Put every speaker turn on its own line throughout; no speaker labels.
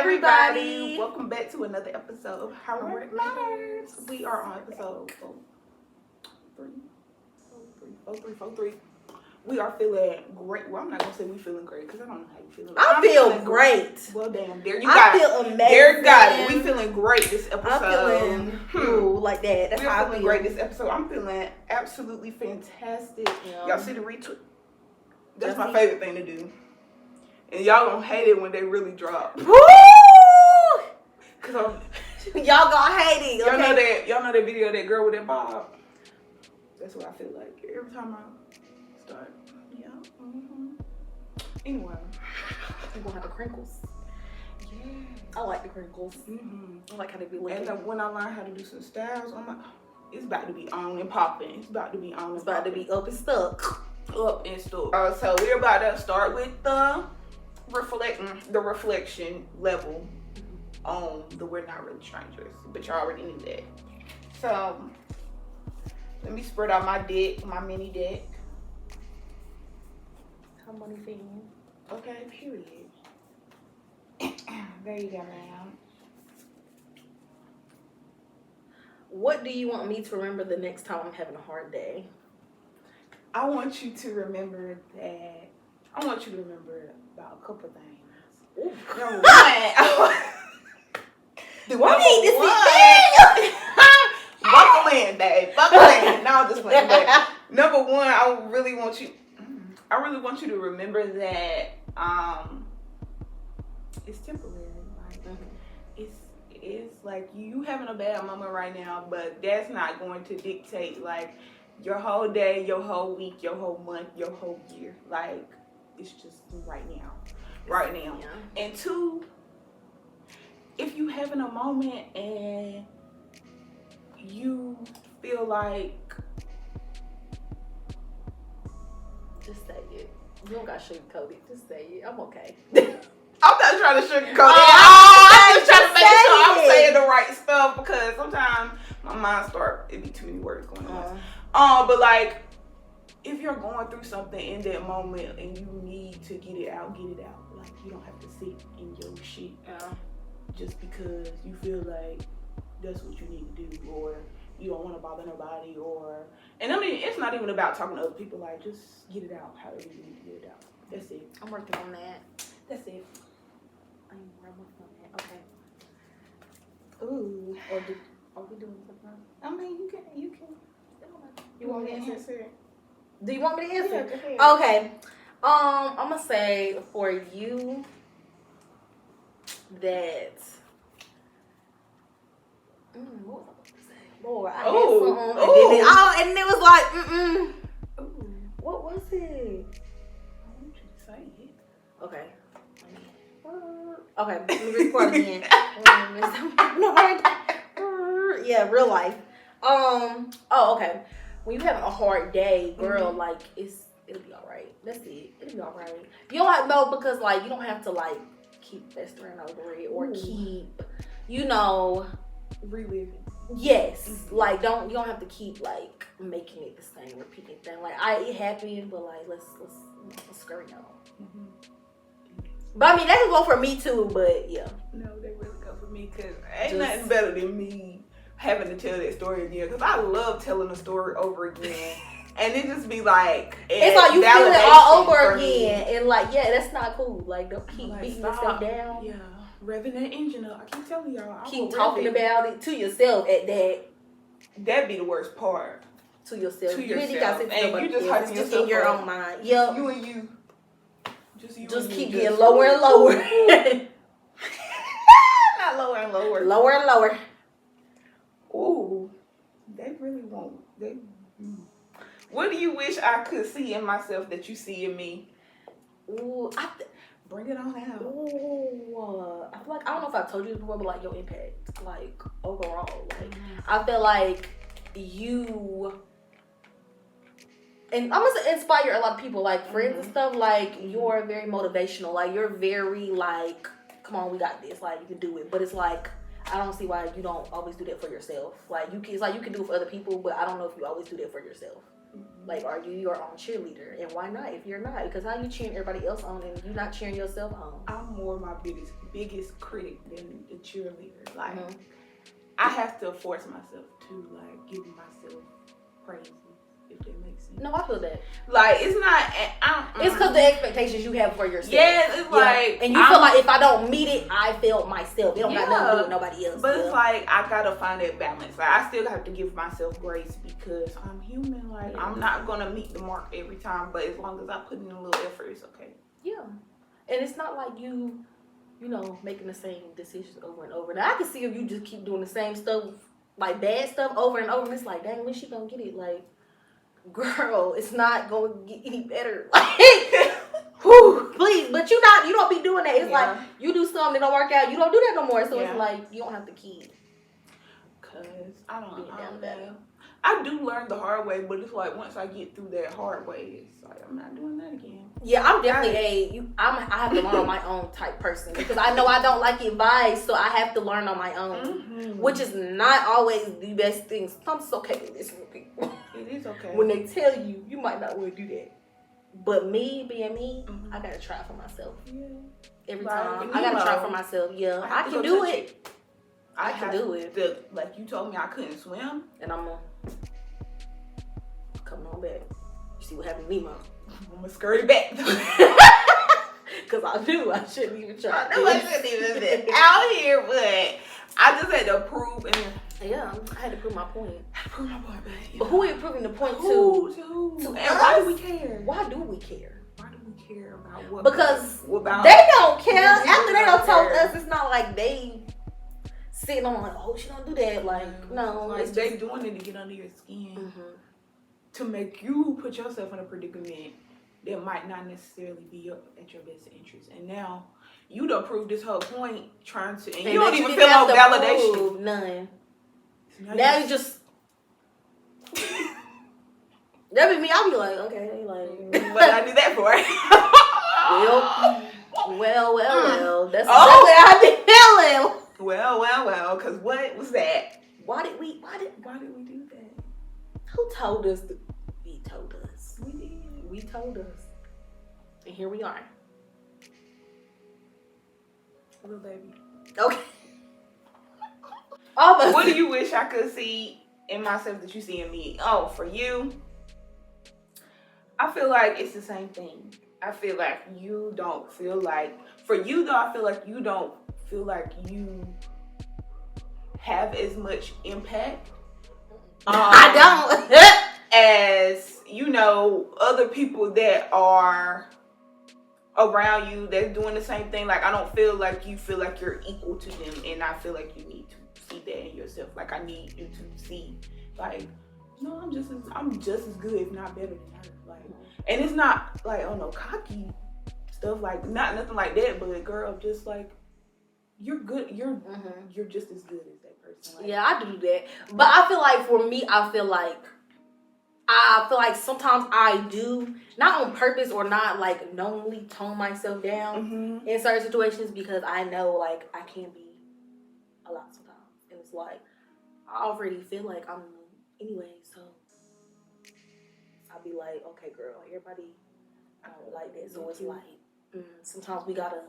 everybody.
Welcome back to another episode of How It Matters. We are on episode 4-3. We are feeling great. Well, I'm not going to say we feeling great because I don't know how you feeling.
I feel great.
Well, damn. There you got it.
I feel amazing.
There you got it. We feeling great this episode.
I'm feeling like that. That's how I
feeling
feel.
great this episode. I'm feeling absolutely fantastic.
Yeah.
Y'all see the retweet? That's my favorite thing to do. And y'all gonna hate it when they really drop.
Woo!
Cause
y'all gonna hate it. Okay?
Y'all know that video of that girl with that bob. That's what I feel like every time I start. Yeah. Anyway,
You gonna have the crinkles.
yeah.
I like the crinkles. I like how they be looking.
And when I learn how to do some styles, I'm like, it's about to be on and popping. It's about to be on.
It's about to be up and stuck.
Up and stuck. So we're about to start with the reflection level on the We're Not Really Strangers, but y'all already knew that. So let me spread out my deck, my mini deck.
How many feeling?
Okay, period. There you go, ma'am.
What do you want me to remember the next time I'm having a hard day?
I want you to remember about a couple things.
Ooh.
Number one. Buckle in, babe. Buckle in. No, I'm just playing. But number one, I really want you to remember that it's temporary. Like it's like you having a bad moment right now, but that's not going to dictate like your whole day, your whole week, your whole month, your whole year. Like it's just right now. Yeah. And two, if you having a moment and you feel like,
just say it. You don't got to sugarcoat it. Just say it. I'm okay.
I'm not trying to sugarcoat it. I'm just trying to make sure I'm saying the right stuff because sometimes my mind it be too many words going on. But like, if you're going through something in that moment and you need to get it out. Like, you don't have to sit in your shit just because you feel like that's what you need to do, or you don't want to bother nobody, and I mean, it's not even about talking to other people. Like, just get it out however you need to get it out. That's it.
I'm working on that.
That's it.
I'm working on that. Okay.
Ooh.
Are we doing something?
I mean, you can.
You want me to answer? Do you want me to
Yeah,
answer?
go ahead.
Okay. I'm gonna say for you that. What was I about to say? Lord, I had something, and it was like,
Ooh.
What was it?
I want you to say it.
Okay. Okay, let me record again. Yeah, real life. Okay. When you having a hard day, girl, like it'll be alright. That's it. It'll be alright. You don't have because like you don't have to like keep festering over it or keep,
reliving.
Yes. Like you don't have to keep like making it the same repeating thing. Like it happened, but like let's scurry on. But I mean that can go for me too, but yeah.
No, they really go for me because ain't nothing better than me having to tell that story again, because I love telling the story over again, and it just be like
it's like you feel it all over again, and like that's not cool. Like don't keep beating yourself down.
Yeah, revving that engine up. I keep telling y'all.
Keep talking about it to yourself at that.
That'd be the worst part.
To yourself.
You just hyping yourself
in your own mind. Yep.
You and you.
Just keep getting lower and lower.
Not lower and lower.
Lower and lower.
Ooh, they really won't. What do you wish I could see in myself that you see in me?
Ooh,
bring it on out.
Ooh, I feel like I don't know if I told you this before, but like your impact, like overall, like I feel like you. And I'm gonna inspire a lot of people, like friends and stuff. Like you're very motivational. Like you're very like, come on, we got this. Like you can do it. But it's like I don't see why you don't always do that for yourself. Like it's like you can do it for other people, but I don't know if you always do that for yourself. Like, are you your own cheerleader? And why not if you're not? Because how you cheering everybody else on and you not cheering yourself on?
I'm more my biggest critic than the cheerleader. Like, I have to force myself to, like, give myself praise, if that makes sense.
No, I feel that.
Like, it's not...
It's because the expectations you have for yourself.
Yeah, it's like...
And you feel like if I don't meet it, I failed myself. It don't got nothing to do with nobody else.
But it's like, I gotta find that balance. Like, I still have to give myself grace because I'm human. Like, I'm not gonna meet the mark every time. But as long as I put in a little effort, it's okay.
Yeah. And it's not like you know, making the same decisions over and over. Now, I can see if you just keep doing the same stuff, like bad stuff over and over. And it's like, dang, when she gonna get it? Like, girl, it's not gonna get any better. Like, whew, please. But you don't be doing that. It's like you do something that don't work out, you don't do that no more. So it's like you don't have to keep.
Cause I don't know. I do learn the hard way, but it's like once I get through that hard way, it's like I'm not doing that again.
Yeah, I'm definitely I have to learn on my own type person because I know I don't like advice, so I have to learn on my own, which is not always the best thing. Sometimes it's okay to listen to people.
It is okay
when they tell you, you might not want to do that. But me being me, I gotta try for myself. Yeah. Every time I gotta try for myself. Yeah, I can do it. I can do it.
Like you told me I couldn't swim,
and I'm gonna come on back. You see what happened to me, Mom?
I'm gonna scurry back.
Cause I knew I shouldn't even try.
I knew I shouldn't even been out here, but I just had to prove and.
Yeah, I had to prove my point.
Prove my point, baby.
But who are you proving the point to?
And why do we care?
Why do we care?
Why do we care about what?
Because
about
they don't care. After they don't told us, it's not like they sitting on like, oh, she don't do that. Like, no.
Like they doing it to get under your skin. To make you put yourself in a predicament that might not necessarily be at your best interest. And now, you done proved this whole point trying to, and you don't even feel no validation.
None. Now you just that be me. I'll be like, okay, like
what I do that for?
well. That's exactly how I be feeling.
Well. Cause what was that?
Why did we
do that?
Who told us? We told us.
We did.
We told us. And here we are.
Little baby.
Okay.
What do you wish I could see in myself that you see in me? Oh, for you, I feel like it's the same thing. I feel like you don't feel like, for you though, I feel like you don't feel like you have as much impact.
I don't.
As, you know, other people that are around you that's doing the same thing. Like, I don't feel like you feel like you're equal to them, and I feel like you need to see that in yourself. Like, I need you to see, like, no, I'm just as good, if not better than her. Like, and it's not like, oh no, cocky stuff, like nothing like that. But girl, just like you're good, you're just as good as that person. Like,
yeah, I do that. But I feel like for me, I feel like sometimes I do, not on purpose or not like knowingly tone myself down in certain situations because I know like I can be a lot sometimes. And it's like, I already feel like I'm anyway, so I'll be like, okay girl, everybody don't like that. So it's like, sometimes we gotta.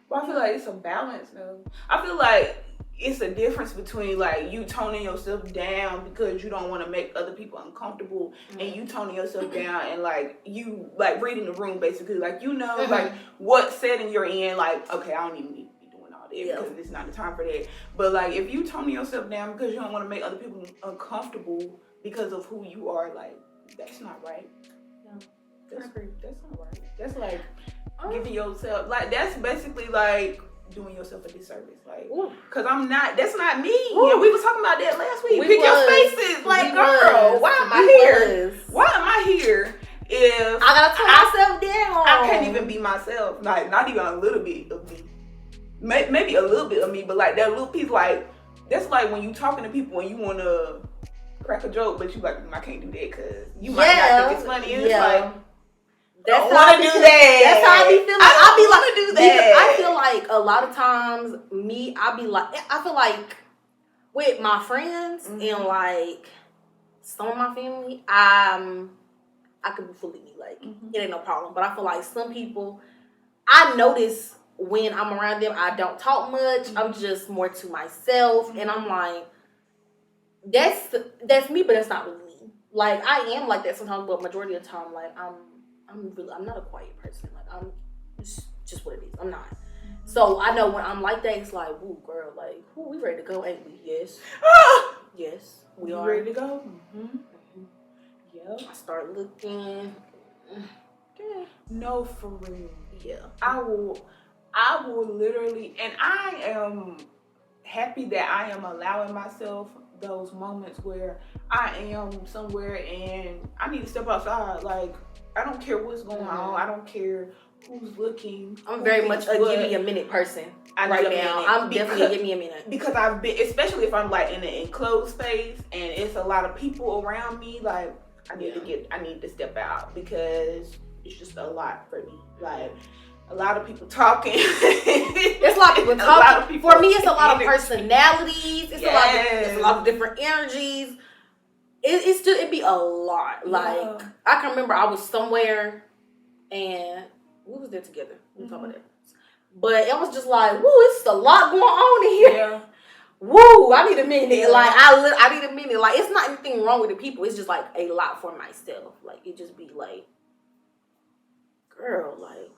Well, I feel like it's a balance though. I feel like it's a difference between like you toning yourself down because you don't want to make other people uncomfortable, and you toning yourself down and like you like reading the room basically, like you know like what setting you're in, like okay, I don't even need to be doing all that because it's not the time for that. But like if you toning yourself down because you don't want to make other people uncomfortable because of who you are, like that's not right. That's not right. That's like giving yourself, like that's basically like doing yourself a disservice, like, cause that's not me. Yeah, we was talking about that last week. Pick your spaces, like, girl, why am I here? Why am I here if
I gotta turn myself down?
I can't even be myself, like, not even a little bit of me. Maybe a little bit of me, but like that little piece, like, that's like when you talking to people and you wanna crack a joke, but you like, I can't do that cause you might not think it's funny, and it's like,
that's
how I do that.
That's how I be feeling.
I be like, do that.
I feel like a lot of times, I feel like with my friends and like some of my family, I could be fully me. Like, it ain't no problem. But I feel like some people, I notice when I'm around them, I don't talk much. I'm just more to myself. And I'm like, that's me, but that's not really me. Like, I am like that sometimes, but majority of the time, like, I'm not a quiet person. Like, it's just what it is. I'm not. So I know when I'm like that, it's like, ooh, girl, like, ooh, we ready to go, ain't we? Yes. Yes, we are.
Ready to go? Yep.
I start looking.
No, for real.
Yeah.
I will literally, and I am happy that I am allowing myself those moments where I am somewhere and I need to step outside. Like, I don't care what's going on. I don't care who's looking.
I'm very much a give me a minute person right now. I'm definitely give me a minute.
Because I've been, especially if I'm like in an enclosed space and it's a lot of people around me, like I need to step out because it's just a lot for me. Like a lot of people talking.
It's a lot of people talking. For me, it's a lot of personalities. It's a lot of different energies. It'd be a lot. Like I can remember I was somewhere and we was there together. We talking about that. But it was just like, woo, it's a lot going on in here.
Yeah.
Woo, I need a minute. Yeah. Like I need a minute. Like it's not anything wrong with the people. It's just like a lot for myself. Like it just be like, girl, like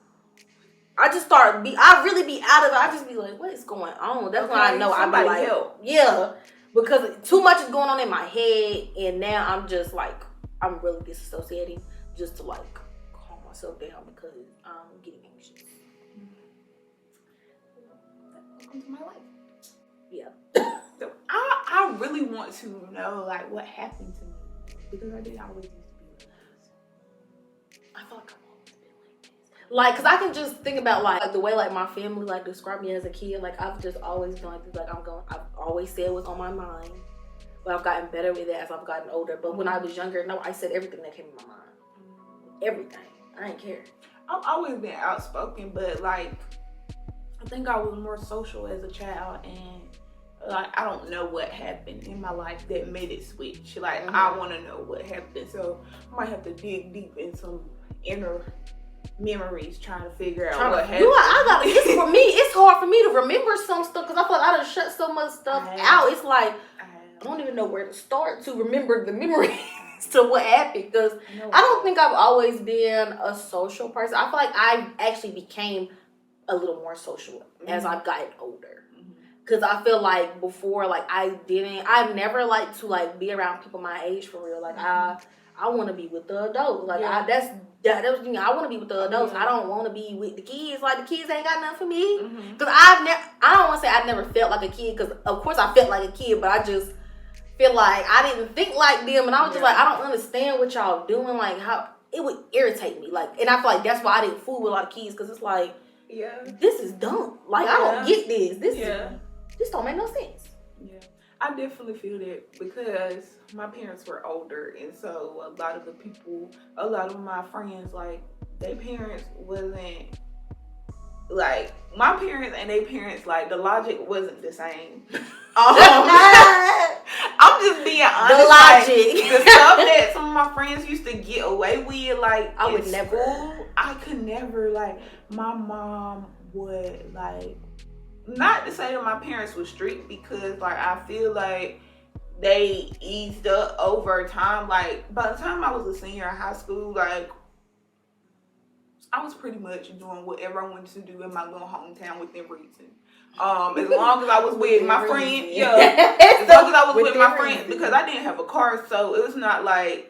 I really be out of it. I just be like, what is going on? That's when I know I be like, help. Yeah, because too much is going on in my head, and now I'm just like, I'm really disassociating just to like calm myself down because I'm getting anxious.
Welcome to my life.
Yeah.
So I really want to know like what happened to me because I didn't always used to be like this.
I feel like I've always been like this. Like, cause I can just think about like the way like my family like described me as a kid. Like I've just always done things like I've always said what's on my mind, but I've gotten better with it as I've gotten older. But when I was younger, no, I said everything that came in my mind. Everything. I didn't care.
I've always been outspoken, but like I think I was more social as a child, and like I don't know what happened in my life that made it switch. Like I want to know what happened, so I might have to dig deep in some inner memories trying to figure out what happened.
For me, it's hard for me to remember some stuff because I feel like I done shut so much stuff out. It's like I don't even know where to start to remember the memories to what happened because I don't think I've always been a social person. I feel like I actually became a little more social as I've gotten older. Cause I feel like before, like I never liked to like be around people my age for real. Like I want to be with the adults. Like that was I want to be with the adults. I don't want to be with the kids. Like the kids ain't got nothing for me. Cause I don't want to say I never felt like a kid. Cause of course I felt like a kid, but I just feel like I didn't think like them, and I was just like I don't understand what y'all doing. Like how it would irritate me. Like, and I feel like that's why I didn't fool with a lot of kids. Cause it's like this is dumb. Like I don't get this. This don't make no sense.
Yeah, I definitely feel that because my parents were older, and so a lot of my friends, like their parents wasn't like my parents and their parents. Like the logic wasn't the same. I'm just being honest.
The logic,
like, the stuff that some of my friends used to get away with, like
I would never.
School, I could never. Like my mom would like. Not to say that my parents were strict because like I feel like they eased up over time. Like by the time I was a senior in high school, like I was pretty much doing whatever I wanted to do in my little hometown within reason. As long as I was with my friend, as long as I was with my friends, because I didn't have a car, so it was not like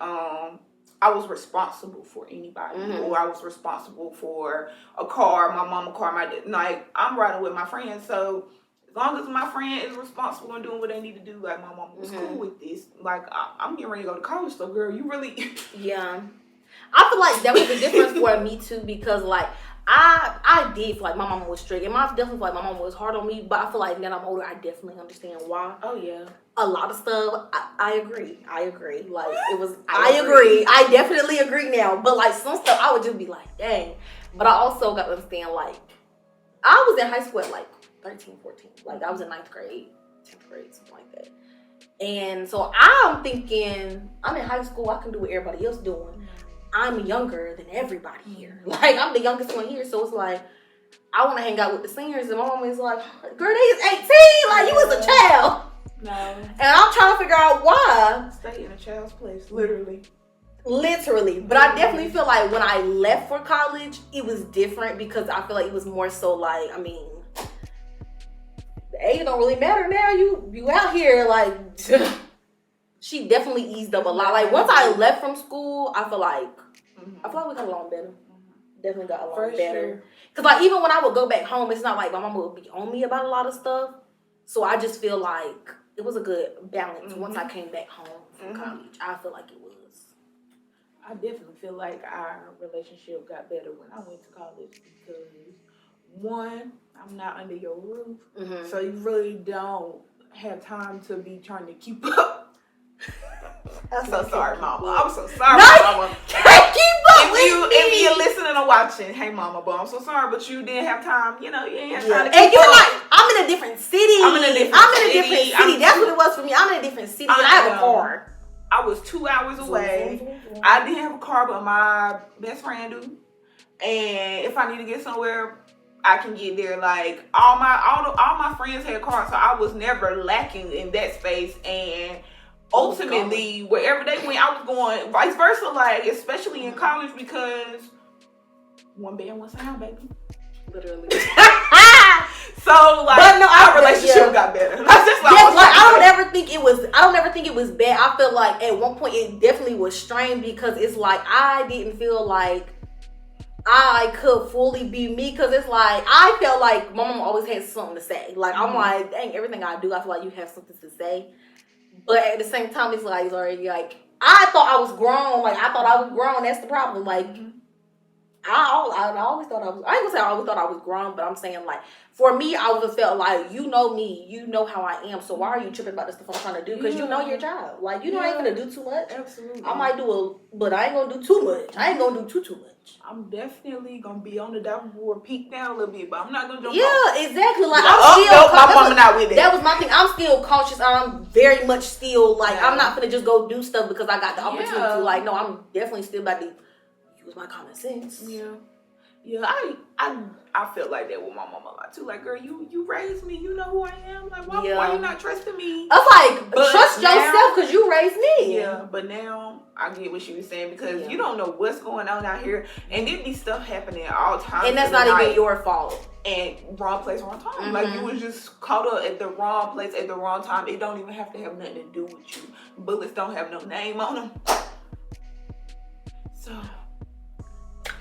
I was responsible for anybody, or I was responsible for a car, my mama car, my dad. Like I'm riding with my friends, so as long as my friend is responsible and doing what they need to do, like my mama was cool with this. Like I'm getting ready to go to college, so girl, you really
Yeah. I feel like that was the difference for me too, because like I did feel like my mama was strict, and I definitely feel like my mama was hard on me. But I feel like now that I'm older, I definitely understand why.
Oh yeah.
A lot of stuff, I agree. Like it was, I agree. I definitely agree now. But like some stuff, I would just be like, dang. But I also got to understand, like I was in high school at like 13, 14. Like I was in 9th grade, 10th grade, something like that. And so I'm thinking, I'm in high school, I can do what everybody else doing. I'm younger than everybody here. Like, I'm the youngest one here, so it's like, I want to hang out with the seniors, and my mom is like, girl, they is 18, like, you was a child.
No.
And I'm trying to figure out why.
Stay in a child's place, literally.
But I definitely feel like when I left for college, it was different because I feel like it was more so like, I mean, the age don't really matter now. You out here, like, she definitely eased up a lot. Like, once I left from school, I feel like we got along better. Definitely got along better.
Sure.
Cause like even when I would go back home, it's not like my mama would be on me about a lot of stuff. So I just feel like it was a good balance once I came back home from college. I feel like it was.
I definitely feel like our relationship got better when I went to college because one, I'm not under your roof, so you really don't have time to be trying to keep up. I'm so sorry, Mama. I'm so sorry, Mama.
Can't keep up
if you're listening or watching, hey, Mama, but I'm so sorry, but you didn't have time. You know, you didn't have time to keep
and you're
up.
like, I'm in a different city.
I'm in a different city.
That's what it was for me. I'm in a different city, and I have a car.
I was 2 hours away. I didn't have a car, but my best friend do. And if I need to get somewhere, I can get there. Like all my friends had cars, so I was never lacking in that space. And ultimately, wherever they went, I was going. Vice versa, like especially in college, because one band, one sound, baby.
Literally.
So like, but no, our relationship got better. That's just like,
I don't ever think it was bad. I feel like at one point it definitely was strained because it's like I didn't feel like I could fully be me because it's like I felt like my mom always had something to say. Like I'm like, dang, everything I do, I feel like you have something to say. But at the same time, it's like I thought I was grown. Like I thought I was grown. That's the problem. Like. I always thought I ain't gonna say I always thought I was grown, but I'm saying like for me, I always felt like you know me, you know how I am. So why are you tripping about the stuff I'm trying to do? Because you know your child. Like you know I ain't gonna do too much.
Absolutely.
I might do but I ain't gonna do too much. I ain't gonna do too much.
I'm definitely gonna be on the diving board, peek down a little bit, but I'm not gonna jump.
Yeah, exactly. Like
I'm still. My mama not with it.
That was my thing. I'm still cautious. I'm very much still like I'm not gonna just go do stuff because I got the opportunity to. Like no, I'm definitely still about to use my common sense.
Yeah, I feel like that with my mama a lot too. Like, girl, you raised me. You know who I am. Like, why you not trusting me?
I was like, trust yourself because you raised me.
Yeah, but now I get what she was saying because you don't know what's going on out here, and there be stuff happening all the time.
And that's not even your fault.
And wrong place, wrong time. Like you was just caught up at the wrong place at the wrong time. It don't even have to have nothing to do with you. Bullets don't have no name on them. So.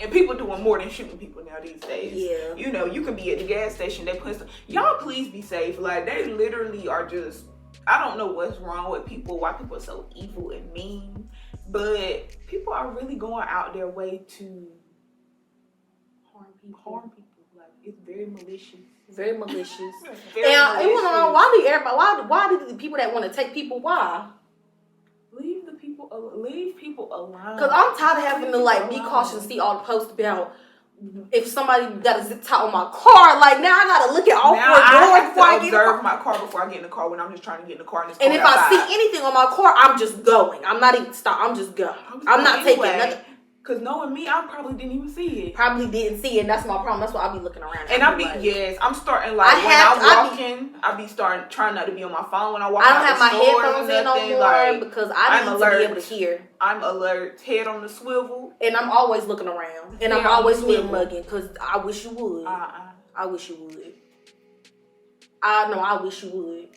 And people doing more than shooting people now these days.
Yeah.
You know, you can be at the gas station, they put some, y'all please be safe. Like, they literally are just, I don't know what's wrong with people, why people are so evil and mean, but people are really going out their way to harm people. Like, it's very malicious.
Very malicious.
Very
and
malicious.
You know, why do the people that want to take people, why?
Leave people alone.
Because I'm tired of having to like be cautious and see all the posts about if somebody got a zip tie on my car. Like now I gotta look at all four doors before I get
observe my car before I get in the car when I'm just trying to get in the car.
And if I see anything on my car, I'm just going. I'm not even stop. I'm just going. I'm not taking nothing.
Because knowing me, I probably didn't even see it.
Probably didn't see it, and that's my problem. That's why I be looking around.
And I'm starting like when I'm walking, I be starting trying not to be on my phone when I walk.
I don't have my headphones in no more like, because I need to be able to hear.
I'm alert, head on the swivel,
and I'm always looking around, and I'm always mugging because I wish you would. I wish you would. I wish you would.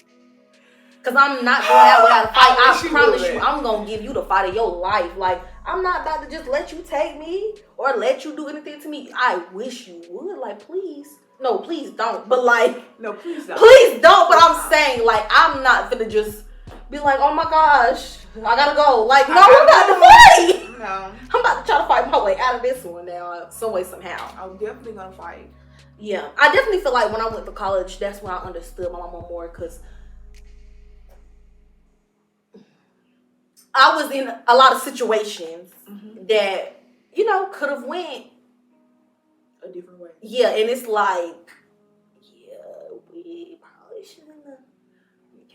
Because I'm not going out without a fight. I promise you, I'm going to give you the fight of your life. Like, I'm not about to just let you take me or let you do anything to me. I wish you would. Like, please. No, please don't. But, like.
No, please don't.
Please don't. But I'm saying, like, I'm not going to just be like, oh, my gosh, I got to go. Like, no, I'm about to fight.
No.
I'm about to try to fight my way out of this one now, some way, somehow.
I'm definitely going to fight.
Yeah. I definitely feel like when I went to college, that's when I understood my mama more because I was in a lot of situations that, you know, could have went
a different way.
Yeah, and it's like, we probably shouldn't have.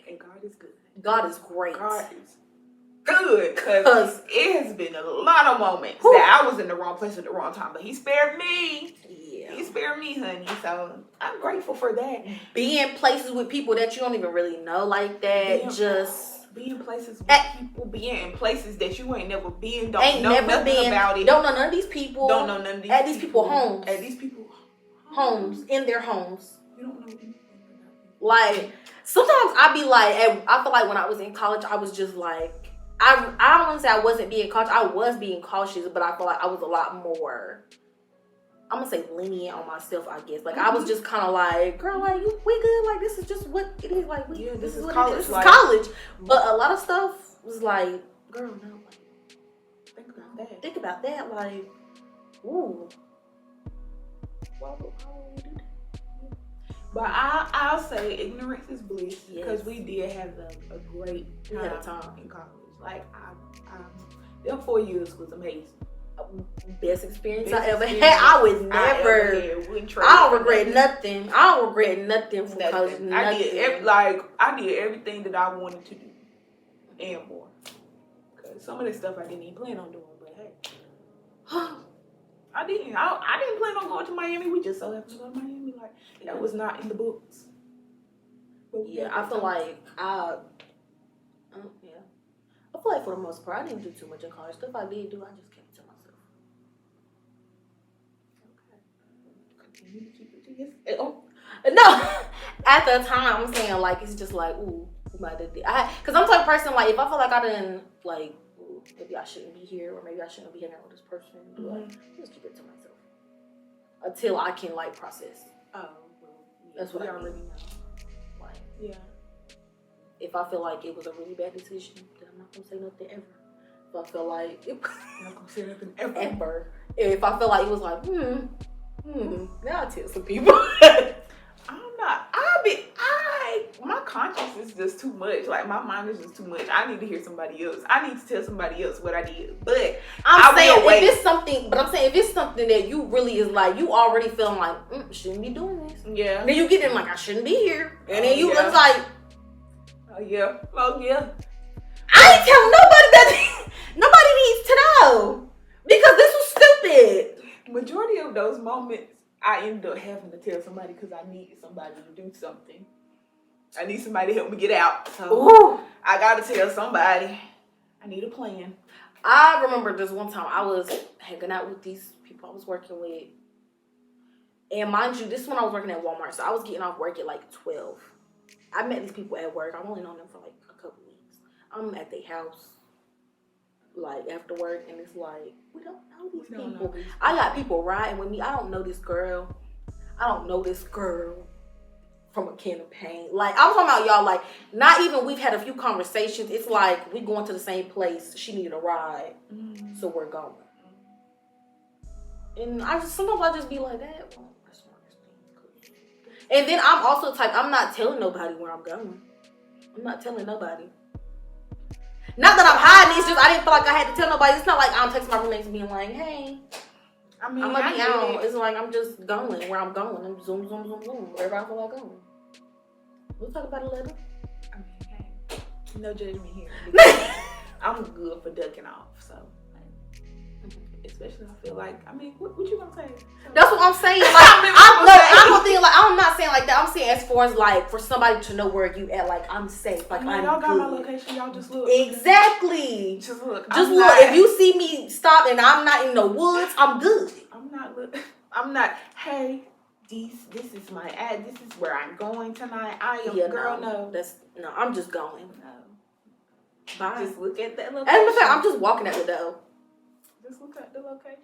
And God is good.
God is great.
God is good, because it has been a lot of moments that I was in the wrong place at the wrong time, but he spared me. Yeah. He spared me, honey. So I'm grateful for that.
Be in places with people that you don't even really know like that.
Be in places with people. Be in places that you ain't never been. Don't know nothing about it.
Don't know none of these people.
Don't know none of these
at these people homes.
At these people
homes. In their homes.
You don't know anything about them.
Like, sometimes I be like, I feel like when I was in college, I was just like, I don't want to say I wasn't being cautious. I was being cautious, but I feel like I was a lot more, I'm going to say lenient on myself, I guess. Like, I was just kind of like, girl, like, we good? Like, this is just what it is. Like, this is what college. This is college. But a lot of stuff was like, girl, no. Like, think about that. Think about that. Like, ooh. Why would we do that?
But I'll say ignorance is bliss, because we did have a great time in college. Like, them 4 years was amazing.
Best experience I ever had. I would never. I don't regret nothing. I don't regret nothing from college. Nothing.
I did everything that I wanted to do and more. Cause some of the stuff I didn't even plan on doing, but hey, I didn't plan on going to Miami. We just so happened to go to Miami. Like, that was not in the books.
Yeah, I feel like I feel like for the most part, I didn't do too much in college. Stuff I did do, I just kept it to myself.
Okay. Continue to keep it to yourself.
No, at the time, I'm saying, like, it's just like, ooh, you might have did. Because I'm the type of person, like, if I feel like I didn't, like, ooh, maybe I shouldn't be here, or maybe I shouldn't be hanging out with this person, like, just keep it to myself. Until I can, like, process.
Oh, well,
that's what I
already know.
Like,
yeah.
If I feel like it was a really bad decision, then I'm not gonna say nothing ever. If I feel like
I'm not gonna say nothing ever.
Ever. If I feel like it was like, now I tell some people.
I'm not. My conscience is just too much. Like, my mind is just too much. I need to hear somebody else. I need to tell somebody else what I did. But
I'm saying if it's something that you really is like, you already feeling like, shouldn't be doing this.
Yeah.
Then you get in like, I shouldn't be here. And then you look like,
oh yeah.
I ain't telling nobody that. Nobody needs to know. Because this was stupid.
Majority of those moments, I end up having to tell somebody because I need somebody to do something. I need somebody to help me get out. So I gotta tell somebody. I need a plan.
I remember this one time I was hanging out with these people I was working with. And mind you, this is when I was working at Walmart. So I was getting off work at like 12. I met these people at work. I've only known them for like a couple weeks. I'm at their house, like, after work, and it's like, we don't know these people. I got people riding with me. I don't know this girl. From a can of paint. Like, I'm talking about, y'all, like, not even we've had a few conversations. It's like we going to the same place. She needed a ride, so we're going. And sometimes I just be like that. Well, that's not thing. And then I'm also the type, I'm not telling nobody where I'm going. I'm not telling nobody. Not that I'm hiding. It's just I didn't feel like I had to tell nobody. It's not like I'm texting my roommates being like, hey. I'm gonna be out. It's like I'm just going where I'm going. I'm zoom, wherever I feel like going. We'll talk about it later.
I mean, hey, no judgment here. I'm good for ducking off, so. Especially, I feel like, I mean, what you gonna say?
That's what I'm saying. Like, I'm not saying like that. I'm saying as far as like for somebody to know where you at, like I'm safe, like I'm
y'all
good.
got my location. Y'all just look.
Exactly.
Just look.
If you see me stop and I'm not in the woods, I'm good.
I'm not. Hey, this is my ad. This is where I'm going tonight.
No, I'm just going.
No.
Bye.
Just look at that location.
And in fact, I'm just walking at the door.
Just look at the location.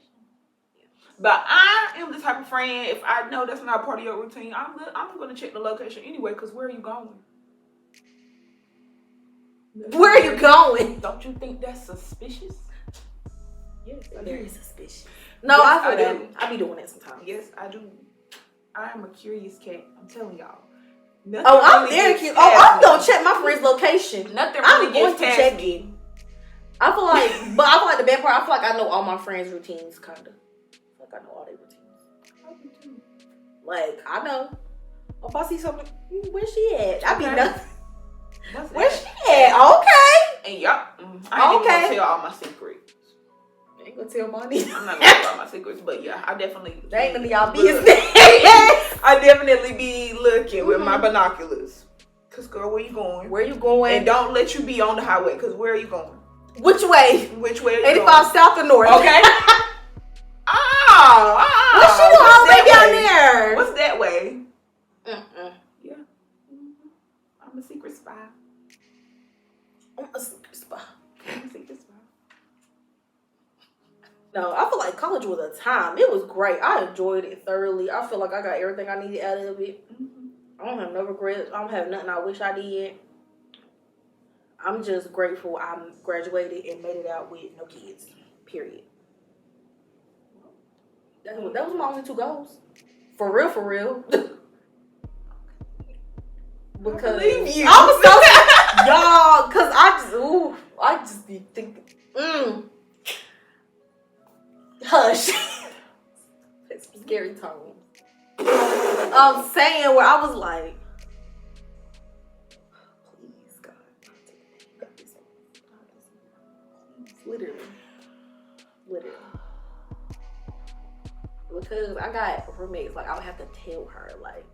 Yeah. But I am the type of friend, if I know that's not part of your routine, I'm going to check the location anyway, because where are you going?
Where are you going?
Don't you think that's suspicious? Yes,
very suspicious. No, yes, I feel that. I be doing that sometimes.
Yes, I do. I am a curious cat. I'm telling y'all.
I'm very curious. I'm going to check my friend's location.
Nothing really gets past me.
I feel like the bad part, I feel like I know all my friends' routines, kind of. I feel like I know all their routines.
I do too.
Like, I know. If I see something, where's she at? I be nothing. Where's she at? Okay.
And y'all, I ain't even gonna tell all my secrets.
I ain't gonna tell mine either.
I'm not gonna tell all my secrets, but yeah, I definitely.
That ain't none of y'all business.
I definitely be looking with my binoculars. Cause girl, where you going?
Where you going?
And don't let you be on the highway. Cause where are you going?
Which way?
Which way?
85 south or north?
Okay.
What's she doing all the way down there?
What's that way?
Yeah.
I'm a secret spy.
I'm a secret spy. No, I feel like college was a time. It was great. I enjoyed it thoroughly. I feel like I got everything I needed out of it. I don't have no regrets. I don't have nothing I wish I did. I'm just grateful I graduated and made it out with no kids. Period. That was my only 2 goals. For real. Because
I believe you.
I'm so y'all, cause I just be thinking, hush. It's a scary tone. I'm saying where I was like, please God, literally. Because I got roommates, like I would have to tell her, like,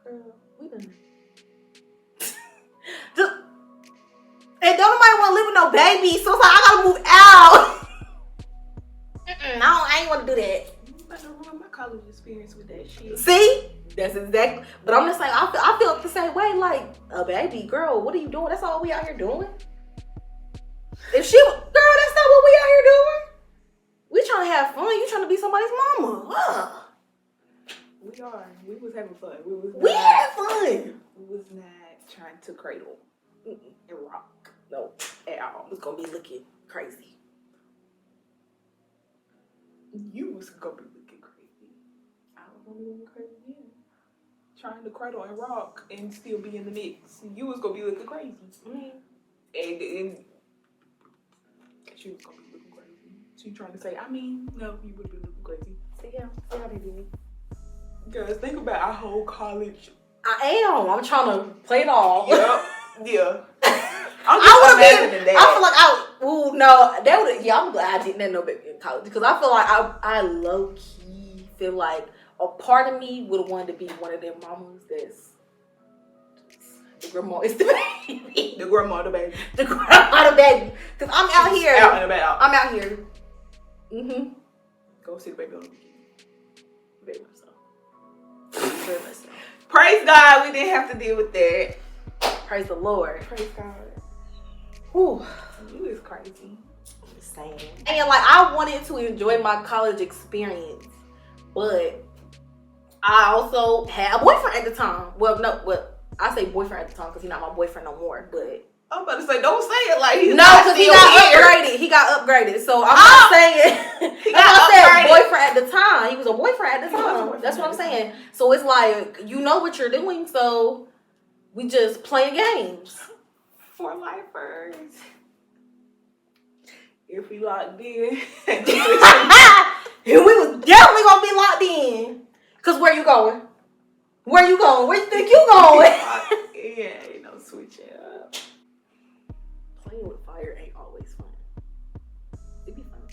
girl, we done. And don't nobody want to live with no baby, so it's like I gotta move out. I ain't want to do that.
I'm about to ruin my college experience with that shit.
See, that's exactly. But I'm just like, I feel the same way. Like a baby, girl, what are you doing? That's all we out here doing. If she, girl, that's not what we out here doing. We trying to have fun. You trying to be somebody's mama. Ugh.
We are. We was having fun.
We had fun.
We was not trying to cradle and rock.
No, at all. It's gonna be looking crazy.
You was gonna be looking crazy. I was gonna be looking crazy. Yeah. Trying to cradle and rock and still be in the mix. You was gonna be looking crazy. And she was gonna be looking crazy. She trying to say, no, you would be looking crazy.
See how they do me.
Guys, think about our whole college.
I am. I'm trying to play it all.
Yep. Yeah.
I feel like I'm glad I didn't have no baby in college because I feel like I low key feel like a part of me would have wanted to be one of them mamas that's the grandma is the baby.
The grandma the baby.
The grandma the baby. Because I'm out here.
Out and about.
I'm out here.
Go see the baby on the weekend.
Very much so.
Praise God, we didn't have to deal with that.
Praise the Lord.
Praise God.
Whew.
You is crazy.
I'm just saying. And like I wanted to enjoy my college experience, but I also had a boyfriend at the time. I say boyfriend at the time because he's not my boyfriend no more. But
I'm about to say, don't say it like he's
because he got upgraded. He got upgraded. So I'm not saying
he got
upgraded. Boyfriend at the time. He was a boyfriend at the time. That's what I'm saying. So it's like you know what you're doing. So we just playing games.
For lifers. If we locked in.
And we was definitely gonna be locked in. Cause where you going? Where you going? Where you think you going?
Yeah, ain't no switch it up.
Playing with fire ain't always fun. It be fun.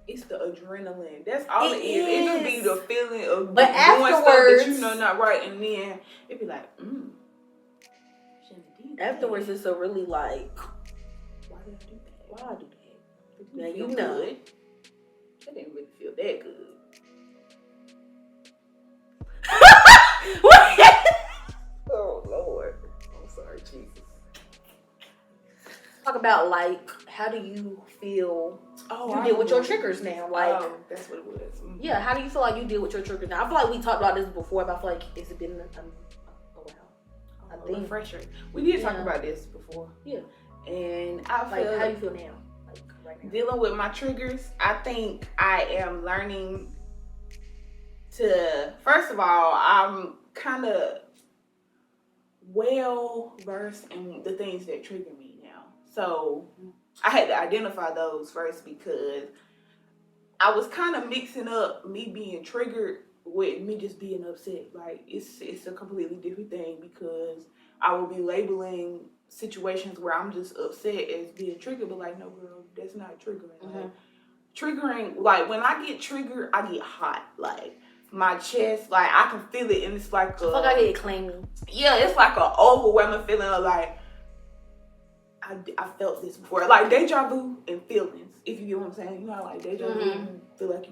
It's the adrenaline. That's all it is. It just be the feeling of
but
doing stuff
afterwards,
that you know not right, and then it be like,
afterwards, it's a really like,
why did I do that?
why I do that? Now
you
you
know.
know.
I didn't really feel that good. Oh Lord. I'm sorry, Jesus.
Talk about like, how do you feel you deal with your triggers now? Like,
that's what it was.
Yeah, how do you feel like you deal with your triggers now? I feel like we talked about this before, but I feel like it's been a while. I think
refresher. We did talk about this before.
Yeah.
And I feel
like, how do you feel now? Like right now.
Dealing with my triggers, I think I am learning to, first of all, I'm kind of well versed in the things that trigger me now. So I had to identify those first because I was kind of mixing up me being triggered with me just being upset. Like it's a completely different thing because I will be labeling situations where I'm just upset as being triggered, but like, no, girl, that's not triggering.
Mm-hmm.
Like, triggering, like, when I get triggered, I get hot. Like, my chest, like, I can feel it, and it's like
I feel like I get clammy.
Yeah, it's like an overwhelming feeling of like, I felt this before. Like, deja vu and feelings, if you get what I'm saying. You know, like, deja vu, you feel like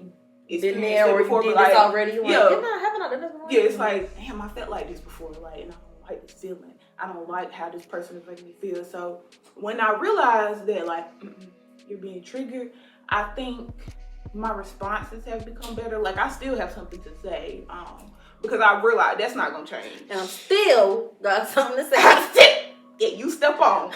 you
been there or
before,
you did
but
this
like,
already. You're
yeah,
like, haven't I done this before?
Yeah, it's like, damn, I felt like this before, like, and I don't like this feeling. I don't like how this person is making me feel. So when I realized that, like, you're being triggered, I think my responses have become better. Like, I still have something to say, because I realized that's not gonna change.
And I'm still got something to say.
Yeah, you step on.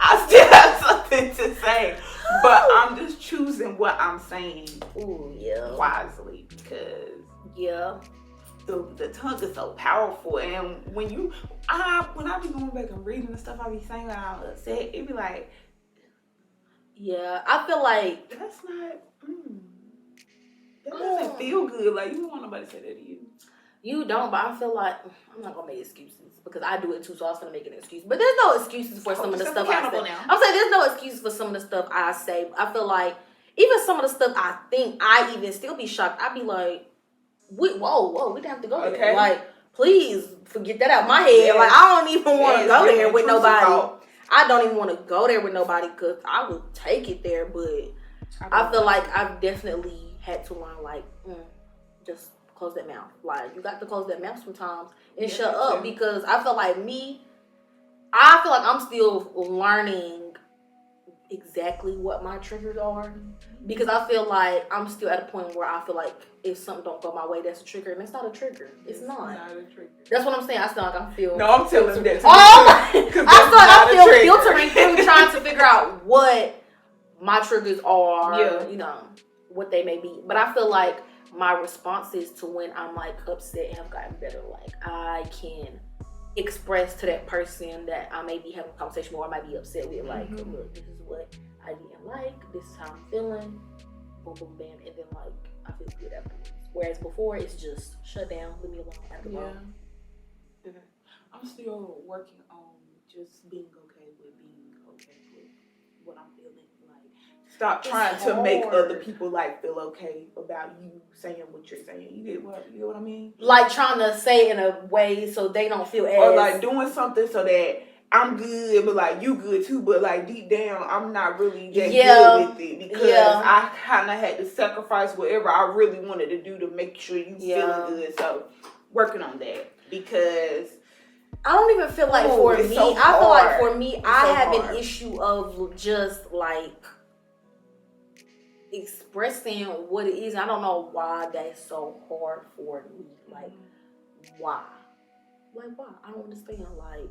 I still have something to say, but I'm just choosing what I'm saying.
Ooh, yeah.
Wisely, because the tongue is so powerful, and when I be going back and reading the stuff I be saying when I'm upset, it be like,
yeah, I feel like
that's not. That doesn't feel good. Like, you don't want nobody to say that to you.
You don't, but I feel like I'm not gonna make excuses because I do it too, so I was gonna make an excuse. But there's no excuses for some of the stuff I say.
Now.
I'm saying there's no excuses for some of the stuff I say. I feel like even some of the stuff I think I even still be shocked. I'd be like, whoa, we didn't have to go there. Like, please forget that out of my head. Yeah. Like, I don't even want to go there with nobody. I don't even want to go there with nobody because I would take it there. But I feel like I've definitely had to learn, like, just close that mouth. Like, you got to close that mouth sometimes and shut up, because I feel like I'm still learning exactly what my triggers are, because I feel like I'm still at a point where I feel like if something don't go my way, that's a trigger, and it's not a trigger. It's not a trigger. That's what I'm saying. I still like I feel.
No, I'm telling you that.
I feel filtering through trying to figure out what my triggers are. You know, what they may be, but I feel like my responses to when I'm like upset have gotten better. Like, I can express to that person that I may be having a conversation with or I might be upset with, like, look, this is what I didn't like, this is how I'm feeling, boom, boom, bam, and then like I feel good afterwards. Whereas before it's just shut down, leave me alone, I have to go.
I'm still working on just being okay with what I'm feeling. Stop trying to make other people like feel okay about you saying what you're saying. You get what I mean? Like
trying to say it in a way so they don't feel
or like doing something so that I'm good, but like you good too. But like deep down, I'm not really that good with it because I kind of had to sacrifice whatever I really wanted to do to make sure you feeling good. So working on that, because
I don't even feel like for me. So I feel like for me, I have an issue of just like expressing what it is. I don't know why that's so hard for me. Like, why? Like, why? I don't understand. Like,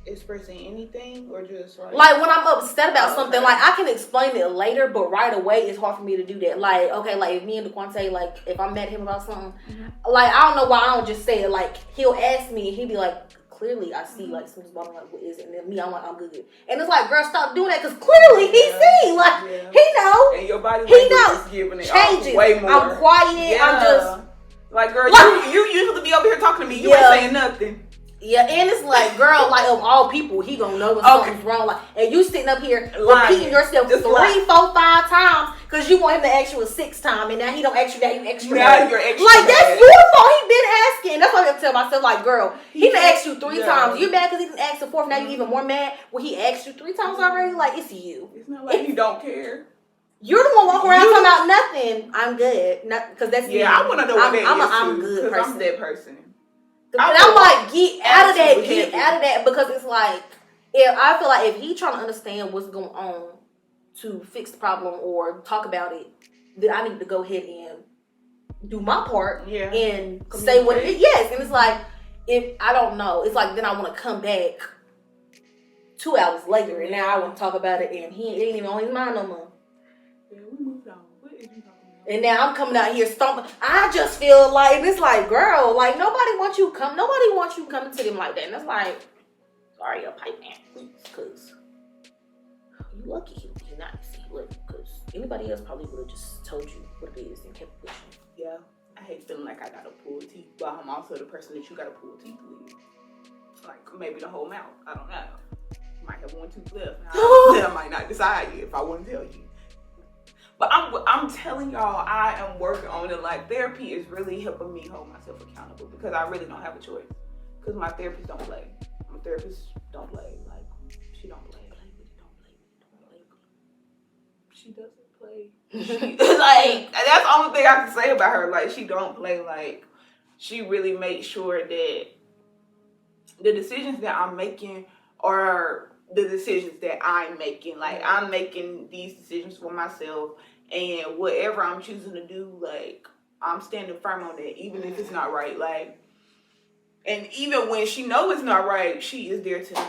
expressing anything or just
like when I'm upset about something, like I can explain it later, but right away it's hard for me to do that. Like, okay, like if me and DeQuante, like if I met him about something, like I don't know why I don't just say it. Like he'll ask me, he'll be like, clearly I see like something's wrong, like what is it? And then me, I'm like, I'm good. And it's like, girl, stop doing that, because clearly he see, like he know,
and your body language is giving it changes way more.
I'm quiet. I'm just
like, girl, you usually be over here talking to me. You ain't saying nothing.
Yeah, and it's like, girl, like of all people, he gonna know when something's wrong. Like, and you sitting up here repeating yourself just 3, 4, 5 times because you want him to ask you a 6th time, and now he don't ask you that, you extra.
Now you're extra.
Like that's your fault. He been asking. That's what I tell myself. Like, girl, he done asked you 3 times. You're mad because he didn't ask the 4th. Now you even more mad when he asked you 3 times already. Like, it's you.
It's not like you don't care.
You're the one walking around talking about nothing. I'm good, because that's me.
I want to know what that is.
I'm good person.
I'm that person.
And I'm like, get out of that, because it's like, if I feel like if he trying to understand what's going on to fix the problem or talk about it, then I need to go ahead and do my part and say what it is. Yes, and it's like, if I don't know, it's like then I want to come back 2 hours later and now I want to talk about it and he ain't even on his mind no more.
Yeah, we moved on. What is you talking about?
And now I'm coming out here stomping. I just feel like, and it's like, girl, like nobody wants you coming to them like that. And it's like, sorry, a pipe man, please, because you lucky he not see, look, because anybody else probably would have just told you what it is and kept pushing.
Yeah, I I hate feeling like I gotta pull teeth, but I'm also the person that you gotta pull teeth with. Like maybe the whole mouth. I don't know. Might have one tooth left. I might not decide yet if I want to tell you. But I'm telling y'all, I am working on it. Like therapy is really helping me hold myself accountable because I really don't have a choice. Because my therapist don't play. My therapist don't play. Like she don't play. She doesn't play. Like that's the only thing I can say about her. Like she don't play. Like she really makes sure that the decisions that I'm making are the decisions that I'm making. Like I'm making these decisions for myself, and whatever I'm choosing to do, like I'm standing firm on that, even if it's not right. Like, and even when she knows it's not right, she is there to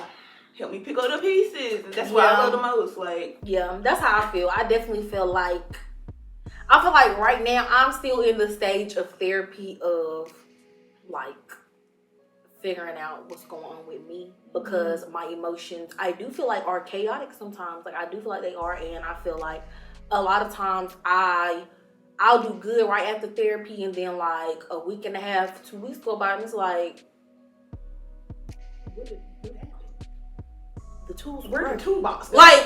help me pick up the pieces, and that's what I love the most. Like,
yeah, that's how I feel. I definitely feel like right now I'm still in the stage of therapy of like figuring out what's going on with me because my emotions I do feel like are chaotic sometimes. Like I do feel like they are, and I feel like a lot of times I'll do good right after therapy, and then like a week and a half, 2 weeks go by, and it's like, what happened? The tools were
the toolbox.
Like,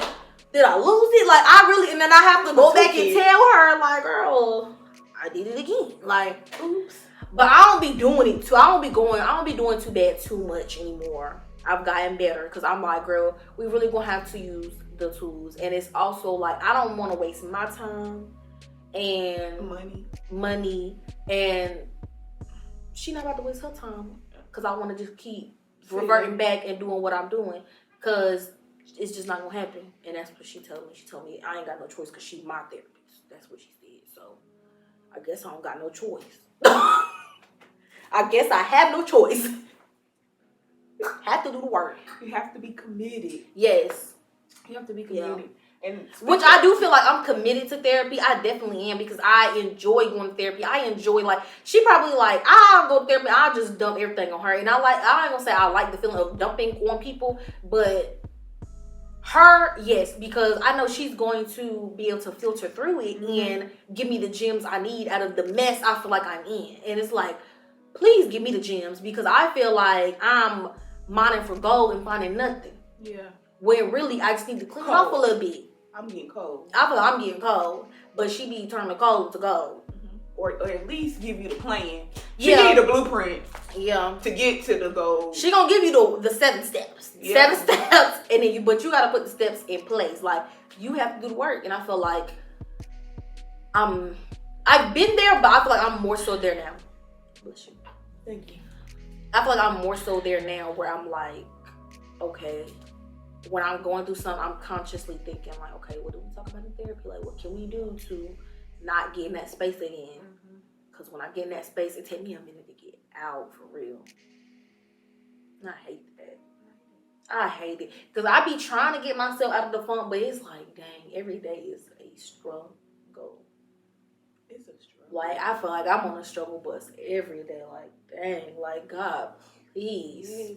did I lose it? Like I really, and then I have to go back and tell her like, girl, I did it again. Like, oops. But I don't be doing it too. I don't be doing too bad too much anymore. I've gotten better because I'm like, girl, we really gonna have to use the tools. And it's also like, I don't want to waste my time and money. And she not about to waste her time because I want to just keep reverting back and doing what I'm doing because it's just not gonna happen. And that's what she told me. She told me I ain't got no choice because she's my therapist. That's what she said. So I guess I don't got no choice. I guess I have no choice. Have to do the work.
You have to be committed.
Yes.
You have to be committed. Yeah. And
which I do feel like I'm committed to therapy. I definitely am because I enjoy going to therapy. I enjoy, like, she probably like, I'll go to therapy. I'll just dump everything on her. And I ain't gonna say I like the feeling of dumping on people, but her, yes, because I know she's going to be able to filter through it and give me the gems I need out of the mess I feel like I'm in. And it's like, please give me the gems because I feel like I'm mining for gold and finding nothing.
Yeah.
When really I just need to clean off a little bit.
I'm getting cold.
I feel like I'm getting cold, but she be turning cold to gold.
Or at least give you the plan. She need a blueprint. Yeah. To get to the goal.
She gonna give you the 7 steps. Yeah. 7 steps, and then you gotta put the steps in place. Like you have to do the work, and I feel like I've been there, but I feel like I'm more so there now. Bless you.
Thank you.
I feel like I'm more so there now where I'm like, okay, when I'm going through something, I'm consciously thinking like, okay, what do we talk about in therapy? Like, what can we do to not get in that space again? Because when I get in that space, it takes me a minute to get out for real. And I hate that. I hate it. Because I be trying to get myself out of the funk, but it's like, dang, every day is a struggle.
It's a struggle.
Like, I feel like I'm on a struggle bus every day. Like, dang, like, God, please.
Yes.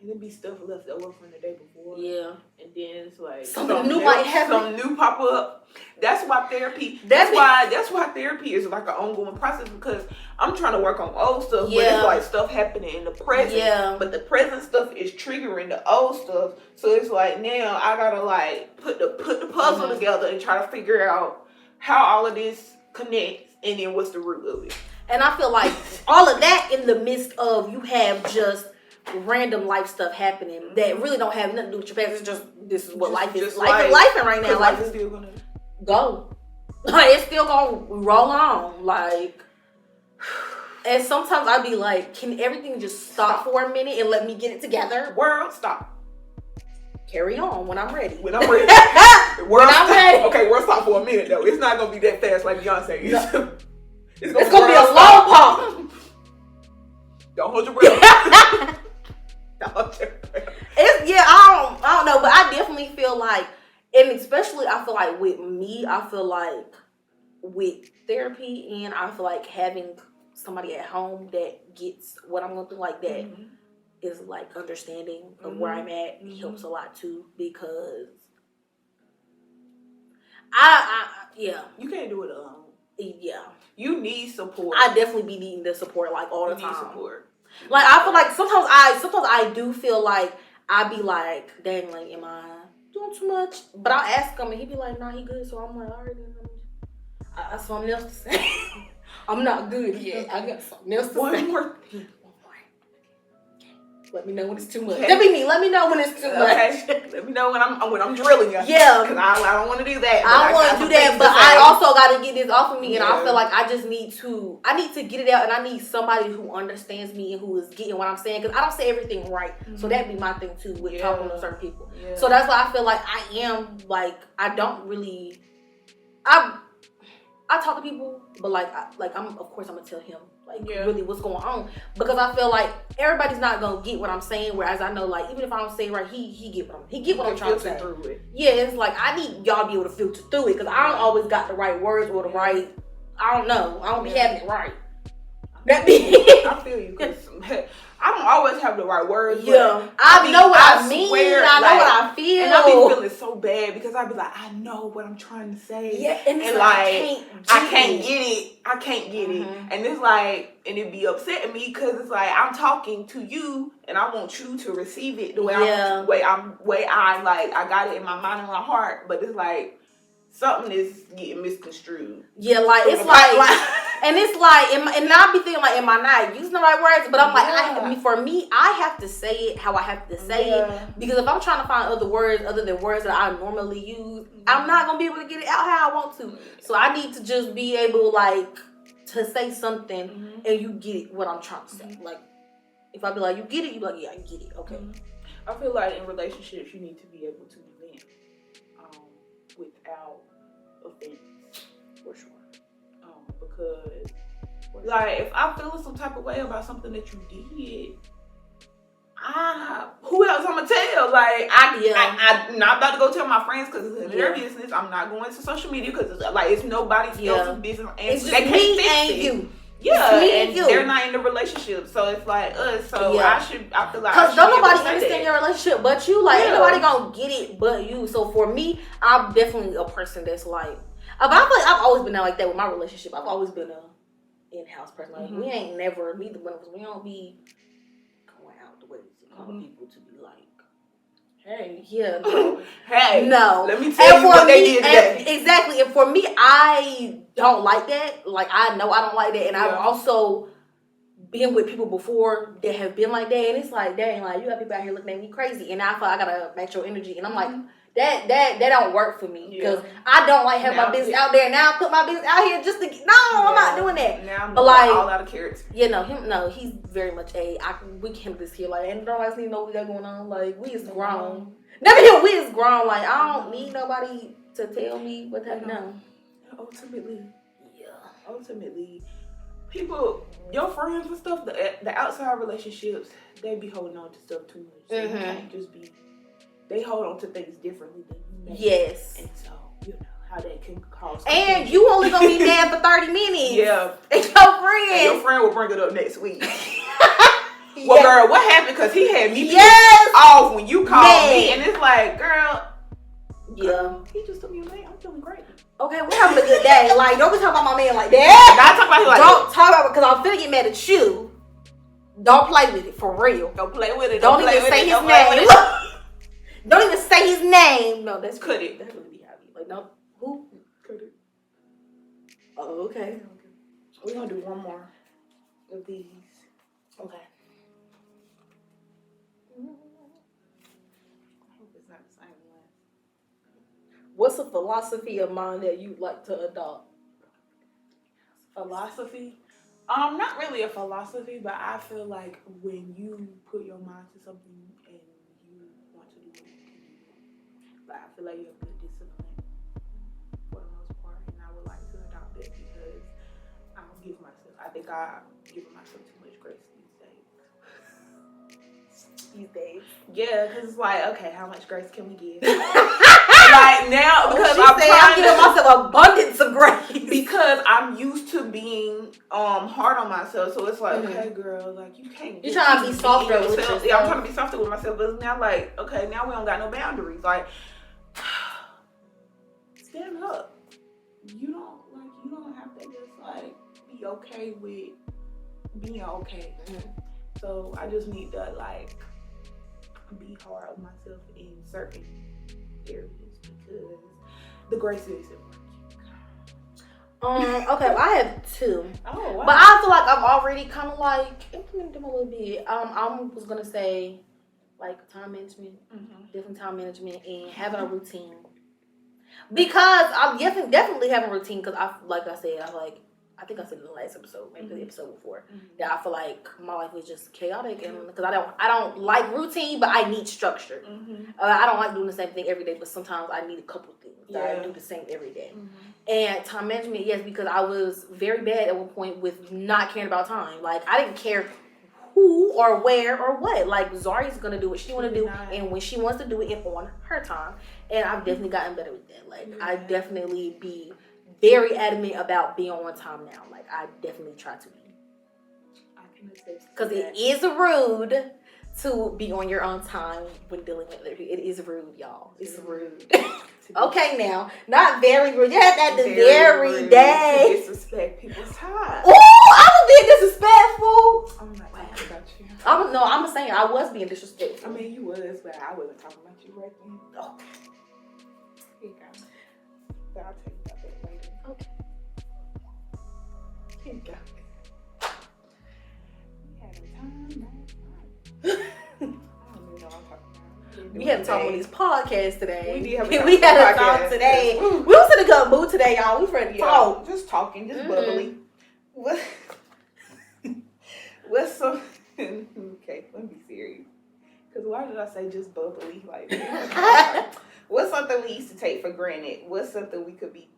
And it be stuff left over from the day before.
Yeah.
And then it's like
something new might happen.
Something new pop up. That's why therapy. That's why therapy is like an ongoing process because I'm trying to work on old stuff, but it's like stuff happening in the present. Yeah. But the present stuff is triggering the old stuff. So it's like now I gotta like put the puzzle together and try to figure out how all of this connects and then what's the root of it.
And I feel like all of that in the midst of you have just random life stuff happening that really don't have nothing to do with your past. It's just this is what life is. Life is right now.
Life is still gonna
go. Like it's still gonna roll on. Like, and sometimes I'd be like, can everything just stop for a minute and let me get it together?
World, stop.
Carry on when I'm ready.
When I'm ready.
When I'm ready.
Okay, world, stop for a minute though. It's not gonna be that fast like Beyonce.
No. It's gonna be a long pause.
Don't hold your breath.
I don't know, but I definitely feel like, and especially I feel like with me, I feel like with therapy and I feel like having somebody at home that gets what I'm going through like that is like understanding of where I'm at helps a lot too because I
you can't do it alone.
Yeah.
You need support.
I definitely be needing the support like all the time.
Need support.
Like I feel like sometimes I do feel like I be like, dang, like am I doing too much? But I ask him and he be like, nah, he good. So I'm like, all right, then I got something else to say. I'm not good yet. I got something else to say.
One more thing.
Let me know when it's too much. That be me. Let me know when it's too much.
Let me know when I'm drilling you.
Yeah.
Because I don't want to do that.
I don't want to do that, but I also got to get this off of me, and I feel like I need to get it out, and I need somebody who understands me and who is getting what I'm saying, because I don't say everything right. Mm-hmm. So that'd be my thing too with talking to certain people. Yeah. So that's why I feel like I am like I don't really I talk to people, but I'm of course I'm gonna tell him really what's going on, because I feel like everybody's not gonna get what I'm saying. Whereas I know like even if I don't say it right, he get what I'm trying to say. Through it. Yeah, it's like I need y'all to be able to filter through it, because I don't always got the right words or the right. I don't know. I don't be having it right. That be.
I feel you. Cause I don't always have the right words.
Yeah, I know what I mean. I know what I feel,
and I be feeling so bad because I be like, I know what I'm trying to say.
Yeah, and
like I can't get it. I can't get it, and it's like, and it be upsetting me because it's like I'm talking to you, and I want you to receive it the way I got it in my mind and my heart, but it's like something is getting misconstrued.
Yeah, like it's like. And it's like, and I be thinking like, am I not using the right words? But I'm like, for me, I have to say it how I have to say it, because if I'm trying to find other words other than words that I normally use, I'm not gonna be able to get it out how I want to. So I need to just be able like to say something and you get it what I'm trying to say. Like if I be like, you get it, you be like, yeah, I get it. Okay.
I feel like in relationships you need to be able to vent without offense. For sure. Because, like, if I'm feeling some type of way about something that you did, who else I'm gonna tell? Like, I'm not about to go tell my friends because it's their business. I'm not going to social media because it's nobody else's business. And
it's just me and you.
Yeah, and they're not in the relationship, so it's like us. So I feel like
because don't nobody understand your relationship but you. Like, ain't nobody gonna get it but you. So for me, I'm definitely a person that's like. I feel like I've always been like that with my relationship. I've always been a in-house person. Like we ain't never, neither one of us, we don't be going out the way to call people to be like, hey, hey, no.
Let me tell you what they did today.
Exactly. And for me, I don't like that. Like I know I don't like that, and I've also been with people before that have been like that, and it's like, dang, like you got people out here looking at me crazy, and I feel like I gotta match your energy, and I'm like. That don't work for me because I don't like have my business out there. Now I put my business out here just to I'm not doing that.
Now I'm all out of character.
He's very much we can this here like, and don't even know what we got going on. Like we is grown. Never hear we is grown. Like I don't need nobody to tell me what happened. No.
Ultimately, people, your friends and stuff, the outside relationships, they be holding on to stuff too much. So you can't just be. They hold on to things differently than you may.
Yes.
And so, how that can cause.
And you only gonna be mad for 30 minutes.
Yeah.
And your friend
will bring it up next week. Well, girl, what happened? Because he had me off when you called me. And it's like, girl.
Yeah.
He just told me, man, I'm feeling great.
Okay, we're having a good day. Like, don't be talking about my man like that.
Not talking about him like
don't talk about it because I'm finna get mad at you. Don't play with it, for real.
Don't play with it.
Don't even say his name. Don't even say his name. No, that's
could it.
That's really be happy. Like no, who could it? Oh, okay.
We're gonna do one more of these.
Okay.
I hope it's not the same one.
What's a philosophy of mine that you'd like to adopt?
Philosophy? Not really a philosophy, but I feel like when you put your mind to something and you want to do it, you can do it. But I feel like you have good discipline for the most part, and I would like to adopt it because I don't give myself. I think I'm giving myself too much grace these days. Yeah, because it's like, okay, how much grace can we give? Like now, because I'm
giving myself abundance of grace.
Because I'm used to being hard on myself, so it's like, okay, girl, like you can't.
You're trying to be softer with yourself.
Yeah, I'm trying to be softer with myself, but now, like, okay, now we don't got no boundaries. Like, stand up. You don't have that. be okay with being okay.
Mm-hmm.
So I just need to like be hard on myself in certain areas because the grace isn't working.
Okay, well, I have two.
Oh wow.
But I feel like I've already kind of like implemented them a little bit. I was gonna say like time management, different time management, and having a routine. Because I'm definitely having a routine. Because I think I said in the last episode, maybe the episode before, that I feel like my life is just chaotic, and because I don't like routine, but I need structure. I don't like doing the same thing every day, but sometimes I need a couple things that I do the same every day. And time management, yes, because I was very bad at one point with not caring about time. Like I didn't care who or where or what. Like Zaria's gonna do what she want to do, and when she wants to do it on her time. And I've definitely gotten better with that. Like I definitely be very adamant about being on time now. Like I definitely try to be.
I can attest
because it is rude to be on your own time when dealing with other people. It is rude, y'all. It's rude. Okay, now, not very rude. You had that the very day.
To disrespect people's time.
Oh, I was being disrespectful.
I'm not talking about you.
I'm saying I was being disrespectful.
I mean, you was, but I wasn't talking about you right then.
Okay.
Here you go. But I'll tell you about that later.
Okay.
Here you go. We had a time last night. I don't even know what I'm talking about.
We had a talk on these podcasts today.
We did have
we had a talk today. We was in a good mood today, y'all. We was ready to talk.
Just talking, just bubbly. What's some? Okay, let me be serious. Because why did I say just bubbly? Like, what's something we used to take for granted? What's something we could be?